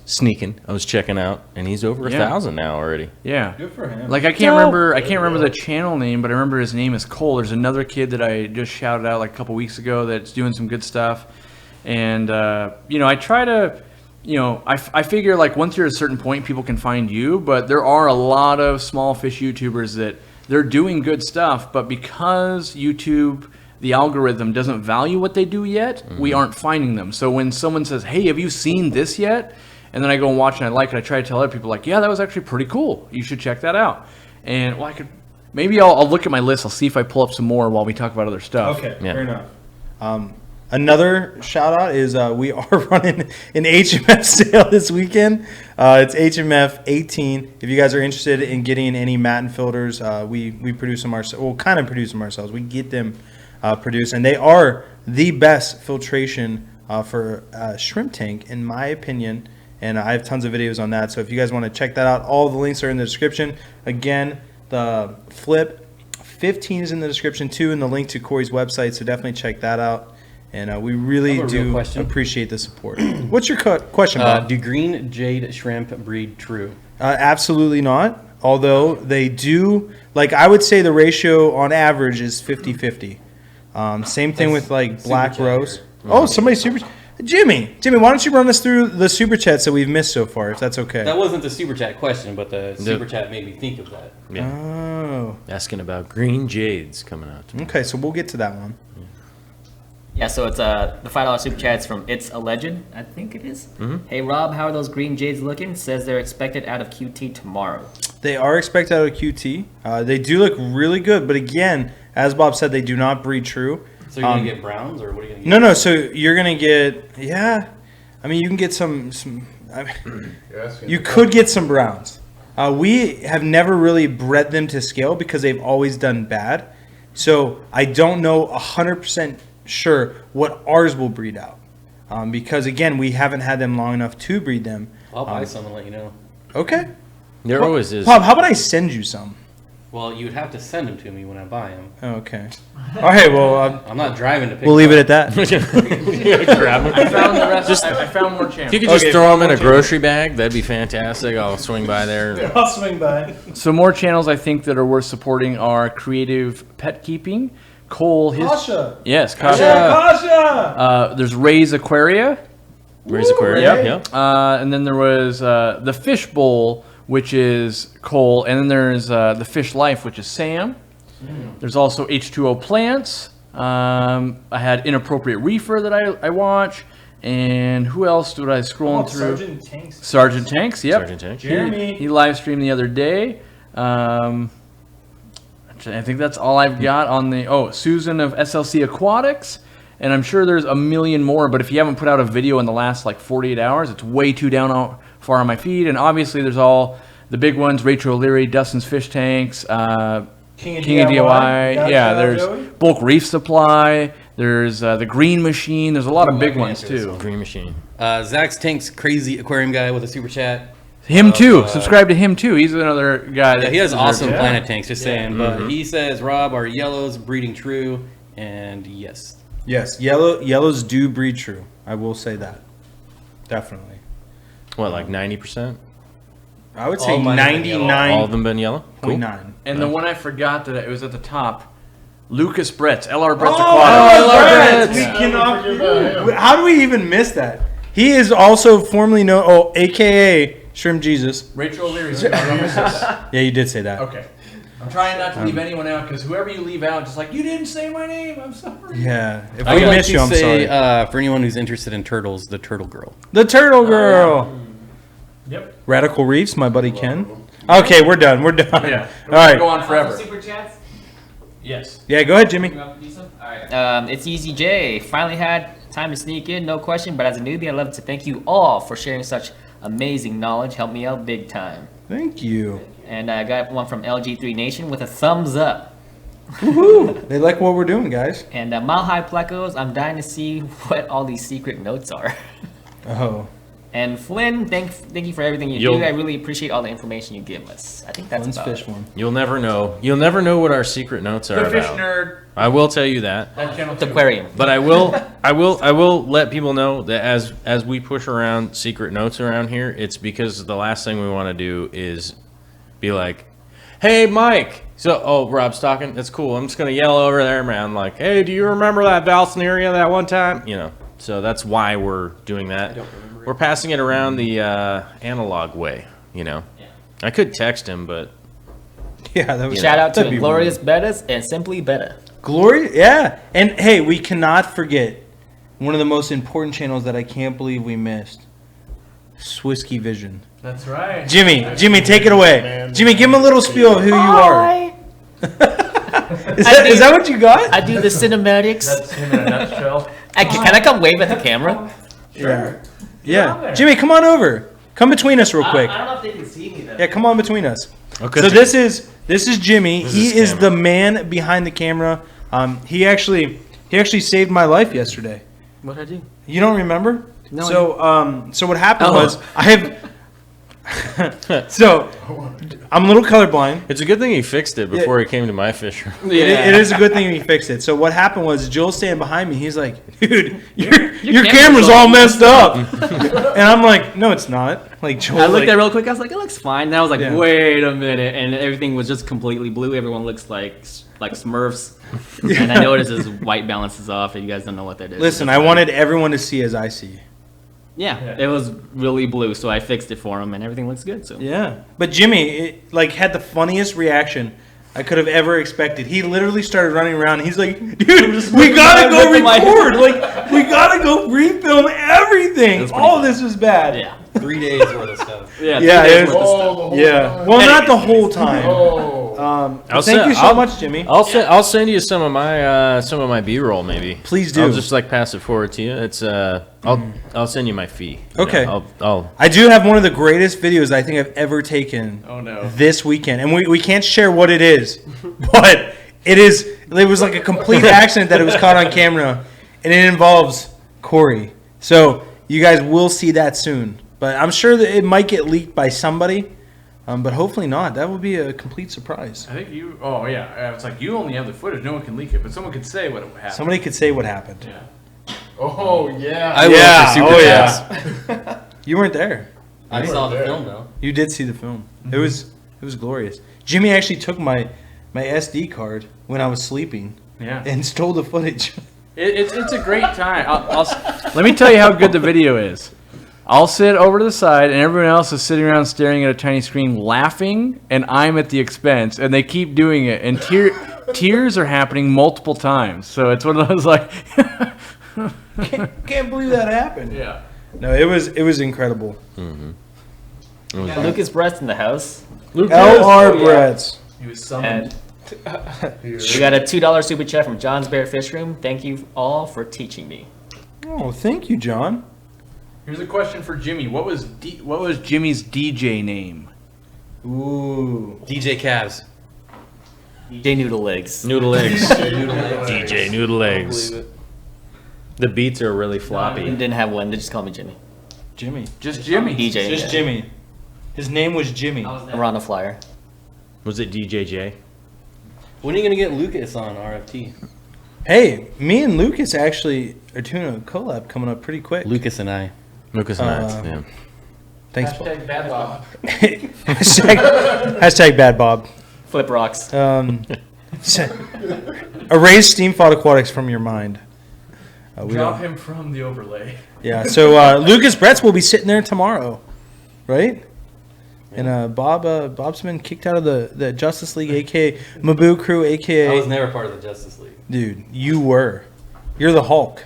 sneaking. I was checking out, and he's over 1,000 now already. Yeah. Good for him. Like I can't remember the channel name, but I remember his name is Cole. There's another kid that I just shouted out like a couple weeks ago that's doing some good stuff. And I try to, I figure like once you're at a certain point, people can find you, but there are a lot of small fish YouTubers that they're doing good stuff, but because YouTube, the algorithm doesn't value what they do yet, we aren't finding them. So when someone says, hey, have you seen this yet? And then I go and watch and I like it, I try to tell other people like, yeah, that was actually pretty cool. You should check that out. And maybe I'll look at my list. I'll see if I pull up some more while we talk about other stuff. Okay, fair enough. Another shout out is we are running an HMF sale this weekend. It's HMF 18. If you guys are interested in getting any Matten filters, we produce them ourselves. We'll kind of produce them ourselves. We get them produced, and they are the best filtration for a shrimp tank, in my opinion. And I have tons of videos on that. So if you guys want to check that out, all the links are in the description. Again, the Flip 15 is in the description too, and the link to Cory's website. So definitely check that out. And we really do appreciate the support. What's your question, Bob? Do green jade shrimp breed true? Absolutely not. Although they do, like I would say the ratio on average is 50-50. Same thing with like black rose. Oh, somebody super. Jimmy, why don't you run us through the super chats that we've missed so far, if that's okay? That wasn't the super chat question, but the super chat made me think of that. Yeah. Oh. Asking about green jades coming out. Okay, so we'll get to that one. Yeah, so it's the $5 super chat's from It's a Legend, I think it is. Mm-hmm. Hey Rob, how are those green jades looking? Says they're expected out of QT tomorrow. They are expected out of QT. They do look really good, but again, as Bob said, they do not breed true. So you're gonna get browns, or what are you gonna get? No. So you're gonna get, I mean, you can get some. You could get some browns. We have never really bred them to scale because they've always done bad. So I don't know 100% sure what ours will breed out, because again, we haven't had them long enough to breed them. I'll buy some and let you know. Okay. There always is. Bob, how about I send you some? Well, you would have to send them to me when I buy them. Okay. All right. Well, I'm not driving to pick we'll leave it at that. Grab them. I found the rest. I found more channels. If you could just throw them in a grocery bag, that'd be fantastic. I'll swing by there. I'll swing by. So more channels I think that are worth supporting are Creative Pet Keeping. Cole, Kasha. Yes, Kasha. Kasha. There's Ray's Aquaria. Ray's Aquarium. Yeah. And then there was the Fish Bowl, which is Cole, and then there's the Fish Life, which is Sam. There's also H2O Plants. I had Inappropriate Reefer that I watch. And who else did I scroll through? Sergeant Tanks, yep. Sergeant Tanks. Jeremy. He live streamed the other day. I think that's all I've got on the... Susan of SLC Aquatics. And I'm sure there's a million more, but if you haven't put out a video in the last like 48 hours, it's way too far on my feed. And obviously there's all the big ones, Rachel O'Leary, Dustin's Fish Tanks, King of DIY. Yeah, there's Bulk Reef Supply. There's the Green Machine. There's a lot of big ones too. Green Machine. Zach's Tank's crazy aquarium guy with a super chat. Him too. Subscribe to him too. He's another guy. Yeah, he has deserves awesome it. planet tanks. Just saying, but he says, Rob, are yellows breeding true? And yes. Yes, yellows do breed true. I will say that. Definitely. What, like 90%? I would All say mine have been yellow. 99.9. All of them been yellow? Cool. And the one I forgot that it was at the top, Lucas Brett's, LR Brett's Oh, Aquatics. we cannot. Forget about him. How do we even miss that? He is also formerly known, AKA Shrimp Jesus. Rachel O'Leary. Okay. Yeah, you did say that. I'm trying not to leave anyone out because whoever you leave out, just like, you didn't say my name. I'm sorry. Yeah, if I we would like miss to you, I'm say, sorry. for anyone who's interested in turtles, the Turtle Girl. The Turtle Girl. Yep. Radical Reefs, my buddy Ken. Okay, we're done. We're done. Yeah. All right. Go on forever. Super chats? Yes. Yeah, go ahead, Jimmy. Alright. It's Easy J. Finally had time to sneak in, no question. But as a newbie, I'd love to thank you all for sharing such amazing knowledge. Helped me out big time. Thank you. And I got one from LG3 Nation with a thumbs up. Woohoo! They like what we're doing, guys. And Mile High Plecos, I'm dying to see what all these secret notes are. Oh, And Flynn, thank you for everything you You'll- do. I really appreciate all the information you give us. I think that's Flynn's about fish it. one. You'll never know. You'll never know what our secret notes are The Fish about. Nerd. I will tell you that. That channel The too. aquarium. But I will let people know that as we push around secret notes around here, it's because the last thing we want to do is be like, "Hey, Mike." So, Rob's talking. That's cool. I'm just gonna yell over there, man. Like, "Hey, do you remember that Valsneria that one time?" You know. So that's why we're doing that. We're passing it around the analog way. You know. Yeah. I could text him, but Yeah, that was Shout out to that'd be Glorious Bettas and Simply Betta. Glory, yeah. And hey, we cannot forget one of the most important channels that I can't believe we missed. Swisky Vision. That's right. Jimmy, take it away. Man. Jimmy, give him a little spiel of who you are. Is that what you got? I do the cinematics. That's him in a nutshell. Can I come wave at the camera? Yeah. on Yeah. there. Jimmy, come on over. Come between us real quick. I don't know if they can see me though. Yeah, come on between us. okay. So this is Jimmy. This He is is camera. the man behind the camera. He actually saved my life yesterday. What'd I do? You don't remember? No, So what happened Oh. was I have. So I'm a little colorblind. It's a good thing he fixed it before he came to my fish room. It is a good thing we fixed it. So what happened was Joel's standing behind me. He's like, "Dude, your camera's all messed up," and I'm like, "No, it's not." Like Joel, I looked like, at it real quick. I was like, it looks fine. And I was like, Yeah. wait a minute, and everything was just completely blue. Everyone looks like Smurfs, and I noticed his white balance is off. And you guys don't know what that is. listen, I wanted everyone to see as I see. Yeah, it was really blue, so I fixed it for him, and everything looks good. So Yeah, but Jimmy had the funniest reaction I could have ever expected. He literally started running around. And he's like, "Dude, we gotta go record. Like, we gotta go refilm everything. All this is bad." yeah, 3 days worth of stuff. Yeah, 3 days it was- worth of stuff. Oh, the whole Yeah. time. Well, not the whole time. Oh. Thank you so much, Jimmy. I'll send you some of my B-roll maybe. Please do. I'll just like pass it forward to you. It's I'll send you my fee. You Okay. know, I'll I do have one of the greatest videos I think I've ever taken. Oh no. This weekend, and we can't share what it is, but it was like a complete accident that it was caught on camera, and it involves Cory. So you guys will see that soon, but I'm sure that it might get leaked by somebody, but hopefully not. That would be a complete surprise. I think you. Oh yeah. It's like you only have the footage. No one can leak it, but someone could say what happened. Somebody could say what happened. Yeah. Oh, yeah. I will Yeah, for super oh, chats. yeah. You weren't there. I saw the film though. You did see the film. It was glorious. Jimmy actually took my SD card when I was sleeping Yeah. and stole the footage. It's a great time. Let me tell you how good the video is. I'll sit over to the side, and everyone else is sitting around staring at a tiny screen, laughing, and I'm at the expense, and they keep doing it, and tears are happening multiple times. So it's one of those like, Can't believe that happened. yeah. No, it was incredible. Lucas Brett's in the house. LR Bretts. He was summoned. And we got a $2 super chat from John's Bear Fish Room. Thank you all for teaching me. Oh, thank you, John. Here's a question for Jimmy. What was Jimmy's DJ name? Ooh. DJ Cavs. DJ Noodle Legs. noodle eggs. Noodle eggs. DJ Noodle eggs. The beats are really floppy. Didn't have one. They just called me Jimmy. Jimmy. Just Jimmy. DJ. Just Jimmy. His name was Jimmy. We're on a flyer. Was it DJJ? When are you gonna get Lucas on RFT? Hey, me and Lucas actually are doing a collab coming up pretty quick. Lucas and I. Lucas and I. Yeah. Thanks, Bob. Hashtag bad Bob. Hashtag bad Bob. Flip rocks. Erase Steenfott Aquatics from your mind. We Drop don't- him from the overlay. Yeah, so Lucas Bretz will be sitting there tomorrow, right? And Bob's been kicked out of the Justice League, aka Mabu crew, I aka was never part of the Justice League. dude. You were. You're the Hulk.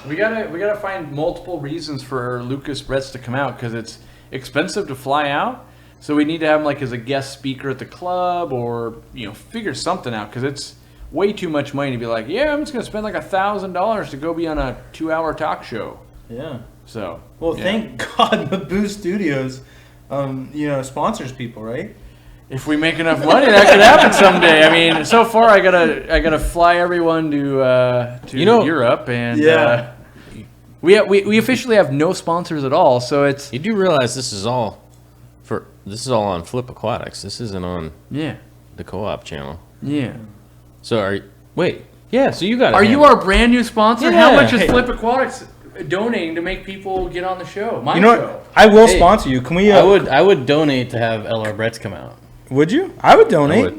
We gotta find multiple reasons for Lucas Bretz to come out because it's expensive to fly out. So we need to have him like as a guest speaker at the club, or figure something out because it's way too much money to be like, yeah, I'm just gonna spend like $1,000 to go be on a 2-hour talk show. Yeah. So Well, yeah. thank God Mabu Studios, sponsors people, right? If we make enough money, that could happen someday. I mean, so far I gotta fly everyone to Europe, and Yeah. we officially have no sponsors at all. So it's You do realize this is all on Flip Aquatics. This isn't on yeah. the co-op channel. So So you got. are you our brand new sponsor? How Yeah. much is Hey. Flip Aquatics donating to make people get on the show? My You know show. what? I will Hey, sponsor you. Can we? I would donate to have LR Bretts come out. Would you? I would donate.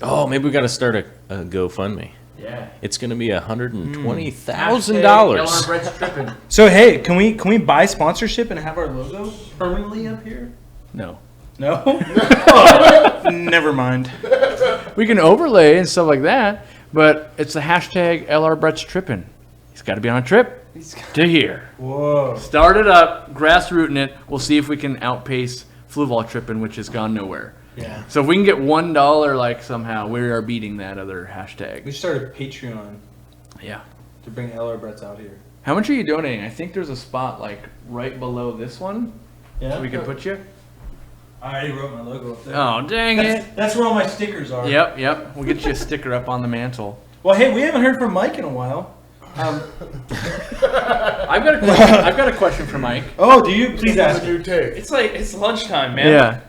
Oh, maybe we got to start a GoFundMe. Yeah. It's going to be $120,000. Hashtag Brett's tripping. So hey, can we buy sponsorship and have our logo permanently up here? No. No. Oh, never mind. We can overlay and stuff like that, but it's the hashtag LR Brett's tripping. He's got to be on a trip to here. Whoa. Start it up, grassrooting it. We'll see if we can outpace Fluval tripping, which has gone nowhere. Yeah. So if we can get $1 like somehow, we are beating that other hashtag. We started Patreon Yeah. to bring LR Bretts out here. How much are you donating? I think there's a spot like right below this one. Yeah. We can put you. I already wrote my logo up there. Oh, dang it. That's where all my stickers are. Yep. We'll get you a sticker up on the mantle. Well, hey, we haven't heard from Mike in a while. I've got a question for Mike. Oh, do you? Please That's ask a me. new take. It's lunchtime, man. Yeah.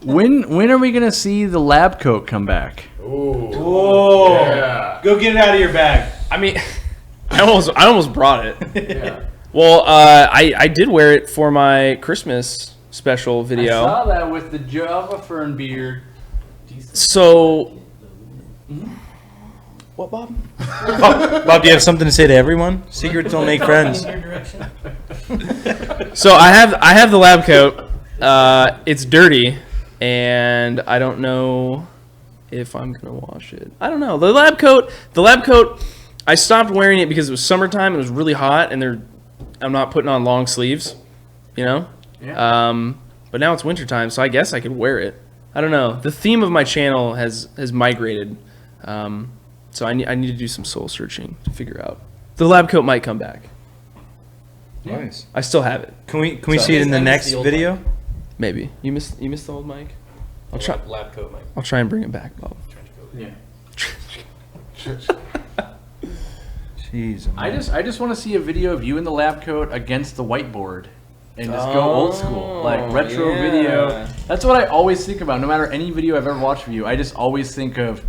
When are we gonna see the lab coat come back? Ooh. Whoa. Yeah. Go get it out of your bag. I mean, I almost brought it. Yeah. Well, I did wear it for my Christmas special I video. saw that with the Java fern beard. So, what, Bob? Bob, do you have something to say to everyone? Secrets don't make friends. So I have the lab coat. It's dirty, and I don't know if I'm gonna wash it. I don't know. The lab coat. I stopped wearing it because it was summertime. It was really hot, and I'm not putting on long sleeves, Yeah. But now it's wintertime, so I guess I could wear it. I don't know. The theme of my channel has migrated, so I need to do some soul searching to figure out. The lab coat might come back. Nice. I still have it. Can we see it in the I miss next the old video? Maybe you missed the old mic. I'll try. Lab coat, Mike. I'll try and bring it back, Bob. Yeah. Jeez. I just want to see a video of you in the lab coat against the whiteboard. And just go old school, like retro yeah. video. That's what I always think about. No matter any video I've ever watched of you, I just always think of,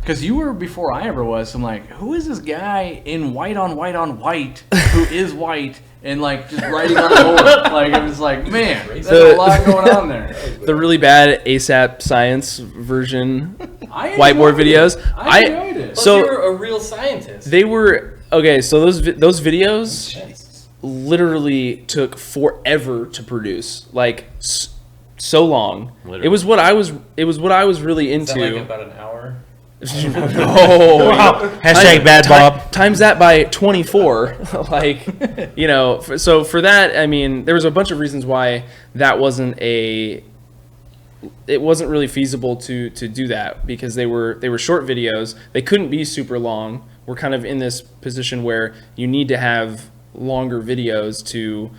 because you were before I ever was. So I'm like, who is this guy in white on white on white who is white and like just writing on the board? Like I'm just like, man, there's a lot going on there. The really bad ASAP science version I whiteboard enjoyed it. videos. I enjoyed it. Plus, So you're a real scientist. they were okay. So those videos literally took forever to produce, like so long. Literally. It was what I was really Is that like into. about an hour? No. Wow. Hashtag bad Bob. Times that by 24. Like, so for that, I mean, there was a bunch of reasons why that wasn't really feasible to do that, because they were short videos. They couldn't be super long. We're kind of in this position where you need to have longer videos to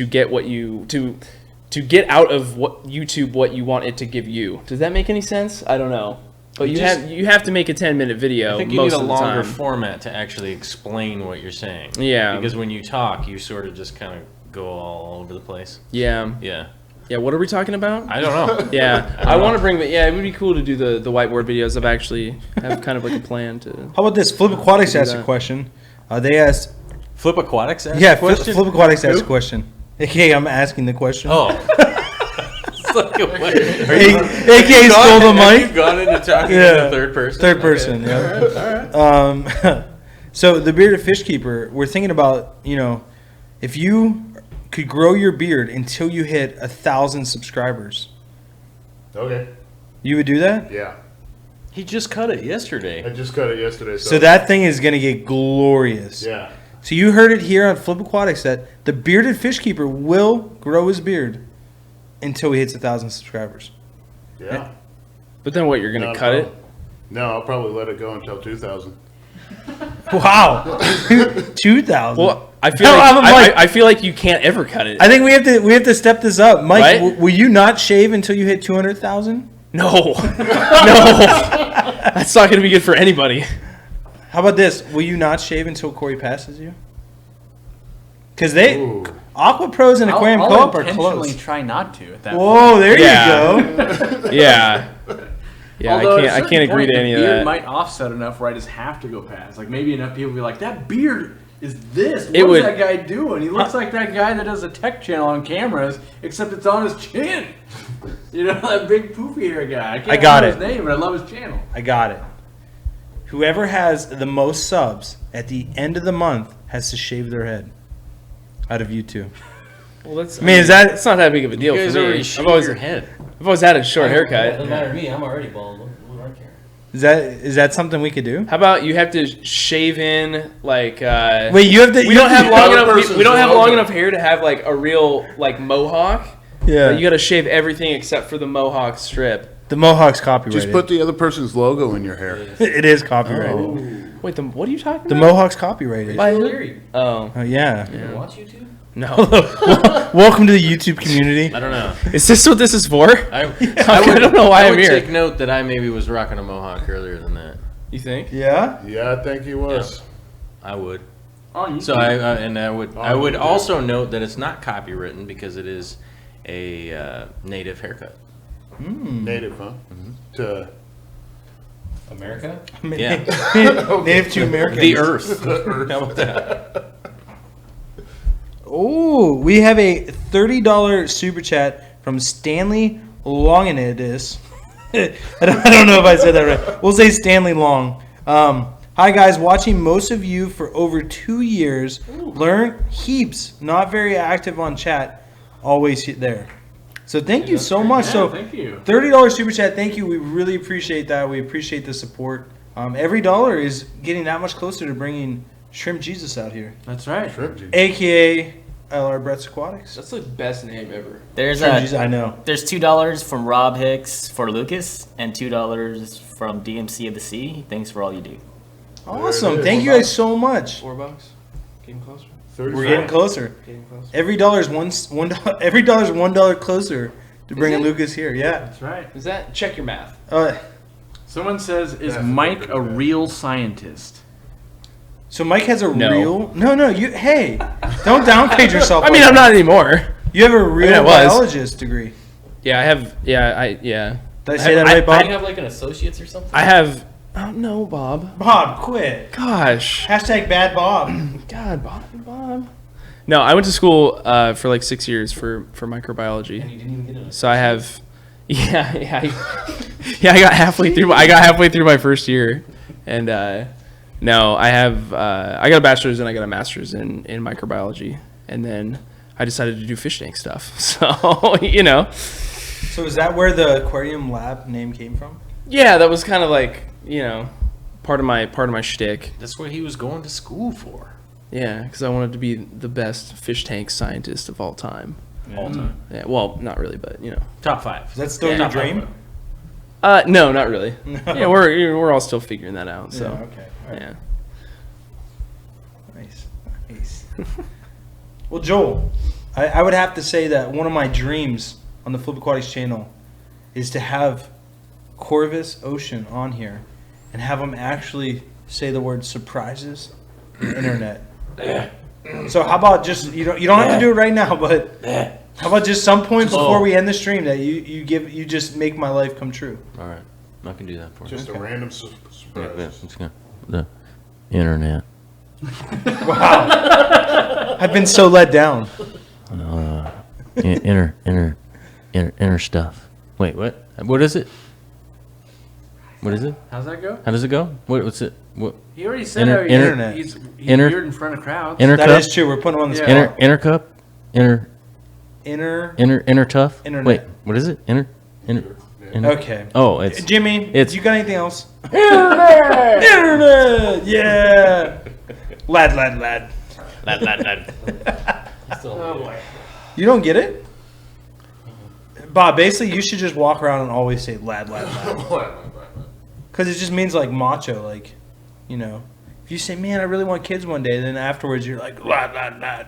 get to get out of YouTube what you want it to give you. Does that make any sense? I don't know. But you have to make a 10-minute video. I think you most need a of the longer time. format to actually explain what you're saying. Yeah. Because when you talk, you sort of just kind of go all over the place. Yeah. Yeah. Yeah. What are we talking about? I don't know. Yeah, I want to bring, but yeah, it would be cool to do the whiteboard videos. I've actually have kind of like a plan to. How about this? Flip Aquatics Do asked a that. question. They asked, Flip Aquatics asked yeah, a question? Flip Aquatics asked a question. Okay, I'm asking the question. Oh. It's like a what? AKA stole the Have mic. you gone into talking Yeah. in the third person? Third person, yeah. All right. So the bearded fish keeper, we're thinking about, if you could grow your beard until you hit 1,000 subscribers, Okay. you would do that? Yeah. He just cut it yesterday. I just cut it yesterday. So that thing is going to get glorious. Yeah. So you heard it here on Flip Aquatics that the bearded fish keeper will grow his beard until he hits 1,000 subscribers. Yeah. But then what? You're gonna No, cut it? No, I'll probably let it go until 2,000. Wow, 2,000. Well, I feel No, like I'm like- I feel like you can't ever cut it. I think we have to step this up, Mike. Right? Will you not shave until you hit 200,000? No, no, that's not gonna be good for anybody. How about this? Will you not shave until Cory passes you? Because Aqua Pros and Aquarium Co-Op are intentionally close. try not to at that Whoa, there Yeah. you go. Yeah, yeah. Although at a I certain can't agree point, to any the of beard that. might offset enough where I just have to go past. Like maybe enough people be like, that beard is this. It What would- is that guy doing? He looks like that guy that does a tech channel on cameras, except it's on his chin. You know, that big poofy hair guy. I can't got remember it. his name, but I love his channel. I got it. Whoever has the most subs at the end of the month has to shave their head. Out of you two. Well, that's. I mean, is that? It's not that big of a deal You guys for me. already I've shaved always, your head. I've always had a short It haircut. doesn't matter to me. I'm already bald. What do I care? Is that something we could do? How about you have to shave in like? Wait, you have to. We don't have long other enough. person's We don't have long logo. enough hair to have like a real like mohawk. Yeah. But you got to shave everything except for the mohawk strip. The mohawk's copyrighted. Just put the other person's logo in your hair. It is copyrighted. Wait, what are you talking The about? mohawk's copyrighted. By who? Larry, Oh Yeah. you watch YouTube? no! Welcome to the YouTube community. I don't know. Is this what this is for? I don't know why I I'm would here. take note that I maybe was rocking a mohawk earlier than that. You think? Yeah. Yeah, I think he was. I would. On So I would YouTube. also note that it's not copywritten because it is a native haircut. Native, huh? To America? Yeah. Native to Americans. The Earth. How about that? Oh, we have a $30 super chat from Stanley Longinidis. I don't know if I said that right. We'll say Stanley Long. Hi guys, watching most of you for over 2 years. Learn heaps. Not very active on chat. Always there. So thank you so much. So thank you. $30 super chat. Thank you. We really appreciate that. We appreciate the support. Every dollar is getting that much closer to bringing Shrimp Jesus out here, That's right. Shrimp juice. aka LR Brett's Aquatics. That's the best name ever. There's Shrimp Jesus, I know. There's $2 from Rob Hicks for Lucas and $2 from DMC of the Sea. Thanks for all you do. Awesome. Thank you guys so much. $4. Getting closer. We're getting closer. Getting closer. Every dollar's $1 closer to bringing Lucas here. Yeah. That's right. Is that check your math? Someone says, is That's Mike a a real scientist? So Mike has a No. real. No. You. Hey, don't downgrade yourself. I mean, like I'm that. not anymore. You have a real I was. biologist degree. Yeah, I have. Yeah. Did I say that right, Do you Bob? have like an associate's or something? I have. Oh no, Bob. Bob, quit. Gosh. Hashtag bad Bob. God, Bob. No, I went to school for like 6 years for microbiology. And you didn't even get an So I have. Yeah. I got halfway through. I got halfway through my first year, and no, I have. I got a bachelor's and I got a master's in microbiology, and then I decided to do fish tank stuff. So So is that where the aquarium lab name came from? Yeah, that was kind of like part of my shtick. That's what he was going to school for. Yeah, because I wanted to be the best fish tank scientist of all time. All time. Yeah, well, not really, but Top 5. Is that still Yeah. your Top 5. dream? No, not really. Yeah, we're all still figuring that out. So okay. All right. yeah. Nice. Well, Joel, I would have to say that one of my dreams on the Flip Aquatics channel is to have Corvus Oscen on here and have him actually say the word surprises on the internet. So how about just you don't have to do it right now, but how about just some point before we end the stream that you just make my life come true. All right, I can do that for you. Just a random surprise. Yeah, let's go. The internet. Wow, I've been so let down. Inner stuff. Wait, what? What is it? What is it? How's that go? How does it go? What's it? What? He already said Inner- how internet. he's Inner- weird in front of crowds. Inner That cup. is true. We're putting him on the spot. Inner cup. Inner tough. Internet. Wait, what is it? Inner. Okay. Oh, it's Jimmy. it's- You got anything else? Internet. Yeah. Lad. You don't get it? Bob, basically you should just walk around and always say lad. Because it just means like macho, like, you know. If you say, man, I really want kids one day, then afterwards you're like, lad.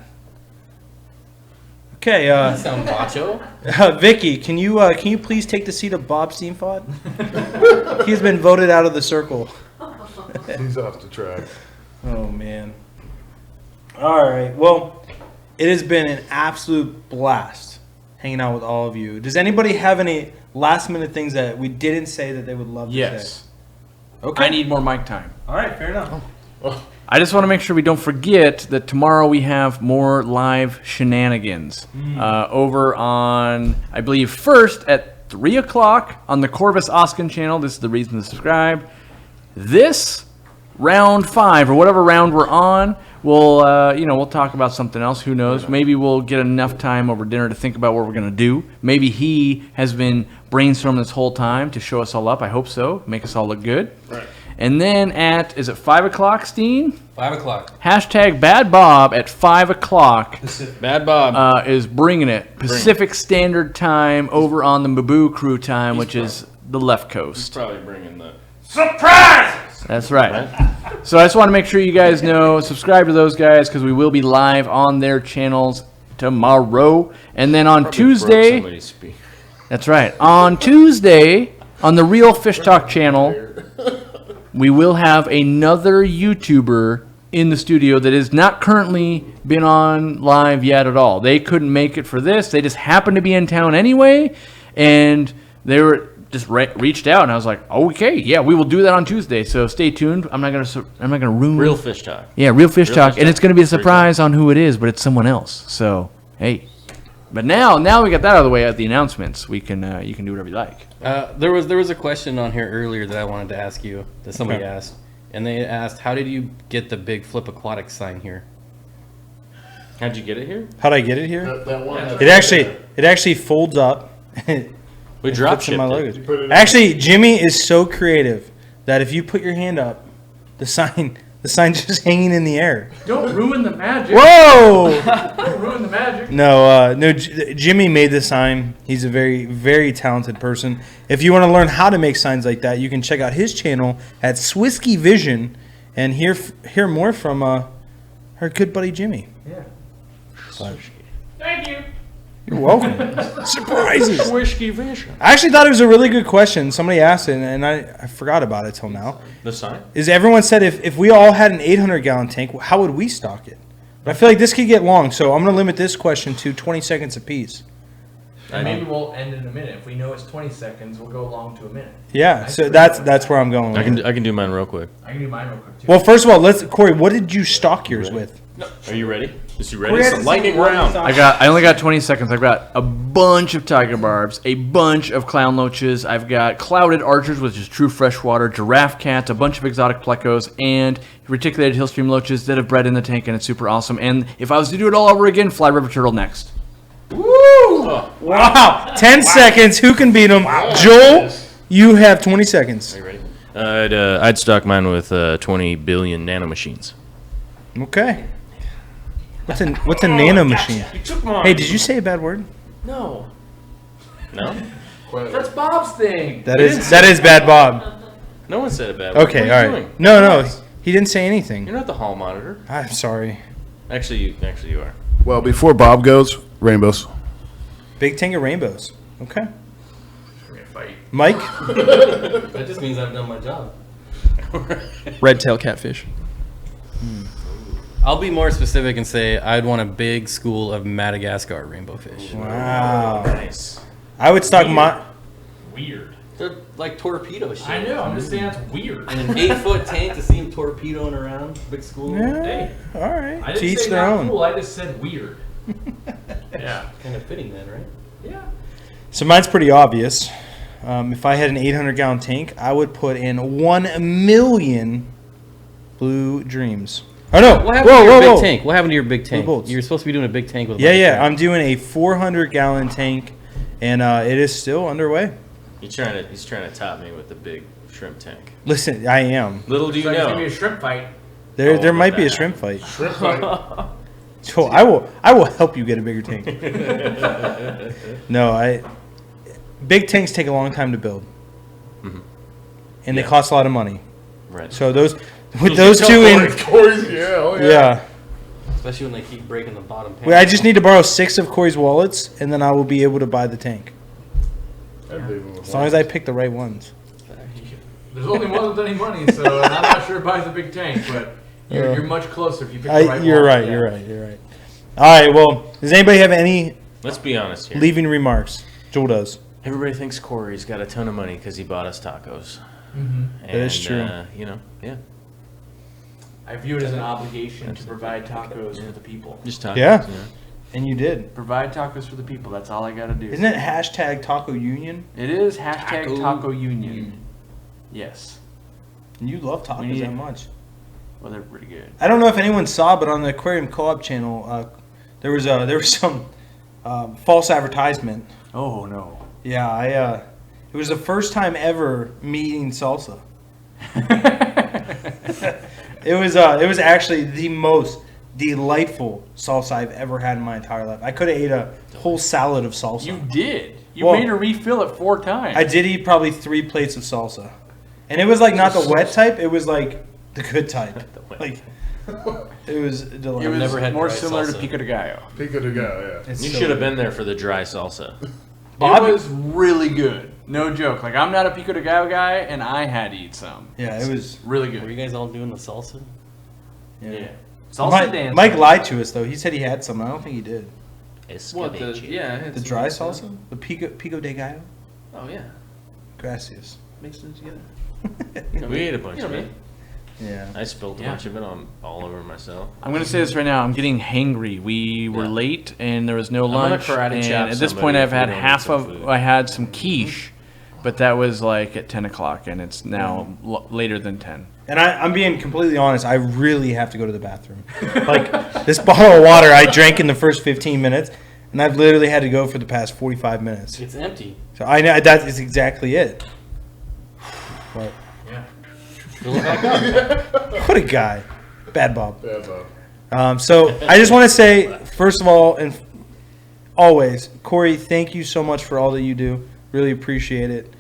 Okay, Sound macho. Vicky, can you please take the seat of Bob Steenfott? He's been voted out of the circle. He's off the track. Oh, man. All right. Well, it has been an absolute blast hanging out with all of you. Does anybody have any last-minute things that we didn't say that they would love to say? Yes. Okay. I need more mic time. All right. Fair enough. I just want to make sure we don't forget that tomorrow we have more live shenanigans over on, I believe, first at 3 o'clock on the Corvus Oscen channel. This is the reason to subscribe. This round 5 or whatever round we're on, we'll talk about something else. Who knows? Maybe we'll get enough time over dinner to think about what we're going to do. Maybe he has been brainstorming this whole time to show us all up. I hope so. Make us all look good. Right. And then is it 5 o'clock, Steen? 5 o'clock. Hashtag Bad Bob at 5 o'clock Bad Bob. is bringing it. Pacific Standard Time over on the Mabu crew time, which is the left coast. Probably bringing the. That's right. So I just want to make sure you guys know, subscribe to those guys because we will be live on their channels tomorrow. And then on Tuesday, that's right, on Tuesday on the Real Fish Talk channel, we will have another YouTuber in the studio that has not currently been on live yet at all. They couldn't make it for this. They just happened to be in town anyway, and they were just reached out, and I was like, okay, yeah, we will do that on Tuesday. So stay tuned. I'm not gonna ruin Real Fish Talk. Yeah, Real Fish Real Talk, Fish and Talk. it's gonna be a surprise on who it is, but it's someone else. So hey, but now we got that out of the way at the announcements. We can you can do whatever you like. There was a question on here earlier that I wanted to ask you that somebody asked, and they asked, how did you get the big Flip Aquatics sign here? How'd you get it here? How'd I get it here? That one. It actually folds up. We drop Fits in my shipped it. luggage. Put it in. Actually, Jimmy is so creative that if you put your hand up, the sign's just hanging in the air. Don't ruin the magic. Whoa! Don't ruin the magic. No, Jimmy made the sign. He's a very, very talented person. If you want to learn how to make signs like that, you can check out his channel at Swisky Vision and hear more from our good buddy Jimmy. Yeah. Thank you. You're welcome. Surprises. Whiskey Fish. I actually thought it was a really good question. Somebody asked it, and I forgot about it till now. The sign? Is everyone said if we all had an 800-gallon tank, how would we stock it? But I feel like this could get long, so I'm going to limit this question to 20 seconds apiece. Maybe we'll end in a minute. If we know it's 20 seconds, we'll go long to a minute. Yeah, so that's where I'm going with it. I can do mine real quick. I can do mine real quick too. Well, first of all, Corey, what did you stock yours with? Are you ready? Is you ready? Corey It's has a to lightning say what round. he's on. I only got 20 seconds. I've got a bunch of tiger barbs, a bunch of clown loaches. I've got clouded archers, which is true freshwater, giraffe cats, a bunch of exotic plecos, and reticulated hillstream loaches that have bred in the tank, and it's super awesome. And if I was to do it all over again, fly river turtle next. Woo! Wow. 10 seconds. Who can beat him? Joel, you have 20 seconds. Are you ready? I'd stock mine with 20 billion nanomachines. Okay. What's a nano machine? Hey, did you say a bad word? No. No? That's Bob's thing. That is bad, Bob. No one said a bad word. Okay, What all are you right. doing? No, he didn't say anything. You're not the hall monitor. I'm sorry. Actually, you are. Well, before Bob goes, rainbows. Big tank of rainbows. Okay. fight. Mike? That just means I've done my job. Red tail catfish. I'll be more specific and say I'd want a big school of Madagascar rainbow fish. Wow. Nice. I would stock my. Weird. They're like torpedo shaped. I know. I'm just saying that's weird. And an 8-foot tank to see them torpedoing around. Big school. Yeah, Hey. all right. I To didn't each say their not own. cool. I just said weird. Yeah. Kind of fitting then, right? Yeah. So mine's pretty obvious. If I had an 800-gallon tank, I would put in 1 million Blue Dreams. Oh no! What happened to your big tank? What happened to your big tank? bolts. You're supposed to be doing a big tank with a Yeah, bunch of yeah. crap. I'm doing a 400-gallon tank, and it is still underway. He's trying to top me with the big shrimp tank. Listen, I am. Little do you So it's gonna be know. a shrimp fight. There Oh, might be a that. shrimp fight. Shrimp fight. So I will help you get a bigger tank. No, big tanks take a long time to build, and they cost a lot of money. Right. So those two in, Corey's, yeah, oh yeah. yeah. Especially when they keep breaking the bottom panel. Wait, I just need to borrow 6 of Corey's wallets, and then I will be able to buy the tank. I'd leave him with As long as I pick the right ones. There's only one with any money, so and I'm not sure it buys a big tank, but you're much closer if you pick the right You're one. right. Yeah. You're right. You're right. All right. Well, does anybody have any Let's be honest here. leaving remarks? Joel does. Everybody thinks Corey's got a ton of money because he bought us tacos. That is true. Yeah. I view it as an obligation to provide tacos for the people. Just tacos. Yeah. And you did. Provide tacos for the people. That's all I gotta do. Isn't it hashtag Taco Union? It is hashtag Taco Union. Yes. And you love tacos We- that much. Well, they're pretty good. I don't know if anyone saw, but on the Aquarium Co-op channel, there was some false advertisement. Oh no. Yeah, it was the first time ever me eating salsa. It was actually the most delightful salsa I've ever had in my entire life. I could have ate a whole salad of salsa. You did. You Well, made her refill it 4 times. I did eat probably 3 plates of salsa, and it was like not the wet type. It was like the good type. Like it was It delightful. was never had more dry similar salsa. to pico de gallo. Pico de Gallo, yeah. It's You so should have good. been there for the dry salsa. Bobby- It was really good. No joke. Like, I'm not a pico de gallo guy, and I had to eat some. Yeah, it was. Really Were you good. guys all doing the salsa? Yeah. Salsa Mike, dance. Mike lied to us though. He said he had some. I don't think he did. Yeah. The dry salsa, the pico de gallo. Oh yeah. Gracias. Mixed it together. We ate a bunch of it. Yeah. I spilled a Yeah. bunch of it all over myself. I'm gonna say this right now. I'm getting hangry. We were Yeah. late, and there was no gonna lunch. karate And chop at this somebody point, if I've we had don't get half some of. food. I had some quiche, but that was like at 10 o'clock, and it's now later than 10. And I'm being completely honest. I really have to go to the bathroom. Like this bottle of water I drank in the first 15 minutes, and I've literally had to go for the past 45 minutes. It's empty. So I know that is exactly it. But Fill it back up. what a guy, Bad Bob. Yeah, Bob. So I just want to say, first of all, and always, Corey, thank you so much for all that you do. Really appreciate it.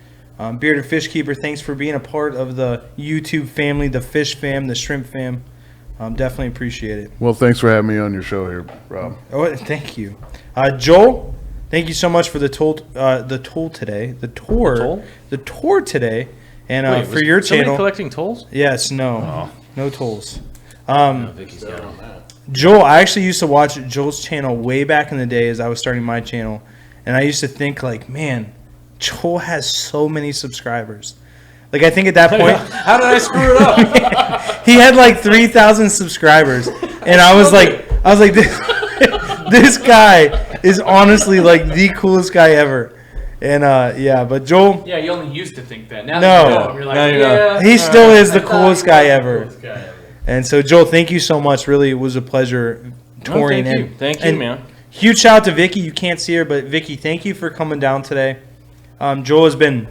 Bearded Fish Keeper, thanks for being a part of the YouTube family, the fish fam, the shrimp fam. Definitely appreciate it. Well, thanks for having me on your show here, Rob. Oh, thank you, Joel. Thank you so much for the tour today, the tour today, and Wait, for was your somebody channel. collecting tolls? Yes, no tolls. No, Vicky's got them. Joel, I actually used to watch Joel's channel way back in the day as I was starting my channel, and I used to think like, man, Joel has so many subscribers. Like I think at that point, How did I screw it up? he had like 3,000 subscribers, and I was like, this guy is honestly like the coolest guy ever. And yeah, but Joel, Yeah, you only used to think that. Now No. that you know him, you're like, Now you know. yeah. he still is the I thought coolest he guy was the ever. coolest guy ever. And so Joel, thank you so much. Really, it was a pleasure touring. thank you. and Thank you, and man. Huge shout out to Vicky. You can't see her, but Vicky, thank you for coming down today. Joel has been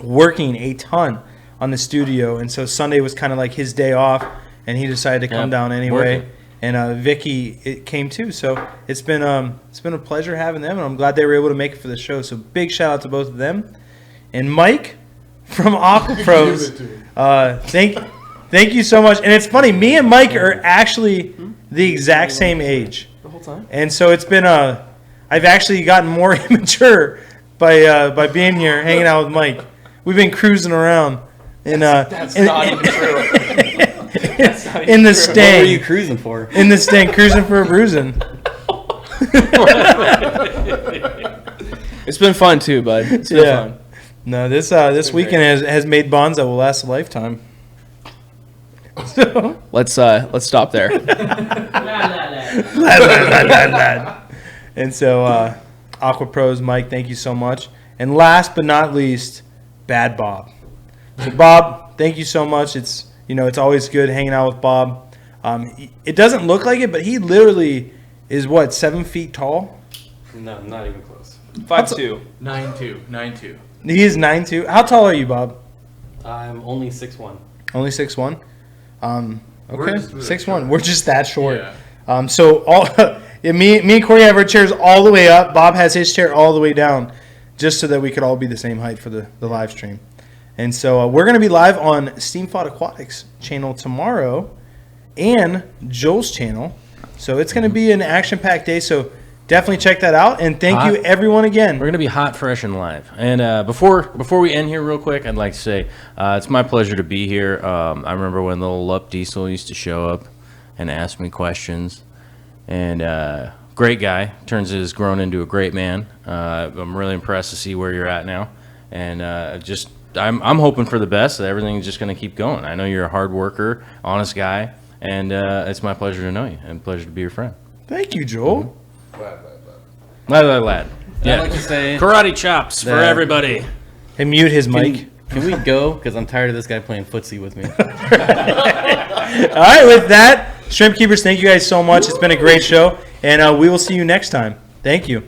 working a ton on the studio, and so Sunday was kind of like his day off, and he decided to come Yeah, down anyway. working. And Vicky it came too, so it's been a pleasure having them, and I'm glad they were able to make it for the show. So big shout out to both of them, and Mike from Aqua Pros. Thank you so much. And it's funny, me and Mike are actually the exact same age. The whole time. And so it's been I've actually gotten more immature by being here, hanging out with Mike. We've been cruising around in That's not even true. That's not even in the true. Stang. What were you cruising for? In the Stang, cruising for a bruising. It's been fun too, bud. It's been fun. No, this weekend has made bonds that will last a lifetime. So Let's stop there. And so Aqua Pros, Mike, thank you so much. And last but not least, Bad Bob. So Bob, thank you so much. It's always good hanging out with Bob. It doesn't look like it, but he literally is 7 feet tall. No, not even close. 5'2". 9'2". He is 9'2". How tall are you, Bob? I'm only 6'1". Only 6'1". Okay, We're just 6'1". We're just that short. Yeah. So all me and Corey have our chairs all the way up. Bob has his chair all the way down, just so that we could all be the same height for the live stream. And so we're going to be live on Steenfott Aquatics channel tomorrow and Joel's channel. So it's going to be an action-packed day. So definitely check that out. And thank you, everyone, again. We're going to be hot, fresh, and live. And before we end here real quick, I'd like to say it's my pleasure to be here. I remember when little Lup Diesel used to show up and ask me questions. And great guy. Has grown into a great man. I'm really impressed to see where you're at now. And I'm hoping for the best, that everything's just going to keep going. I know you're a hard worker, honest guy. And it's my pleasure to know you and pleasure to be your friend. Thank you, Joel. Lad. Yeah. I'd like to say, Karate chops for everybody. Hey, mute his mic. can we go? Because I'm tired of this guy playing footsie with me. All right, with that, Shrimp Keepers, thank you guys so much. It's been a great show. And we will see you next time. Thank you.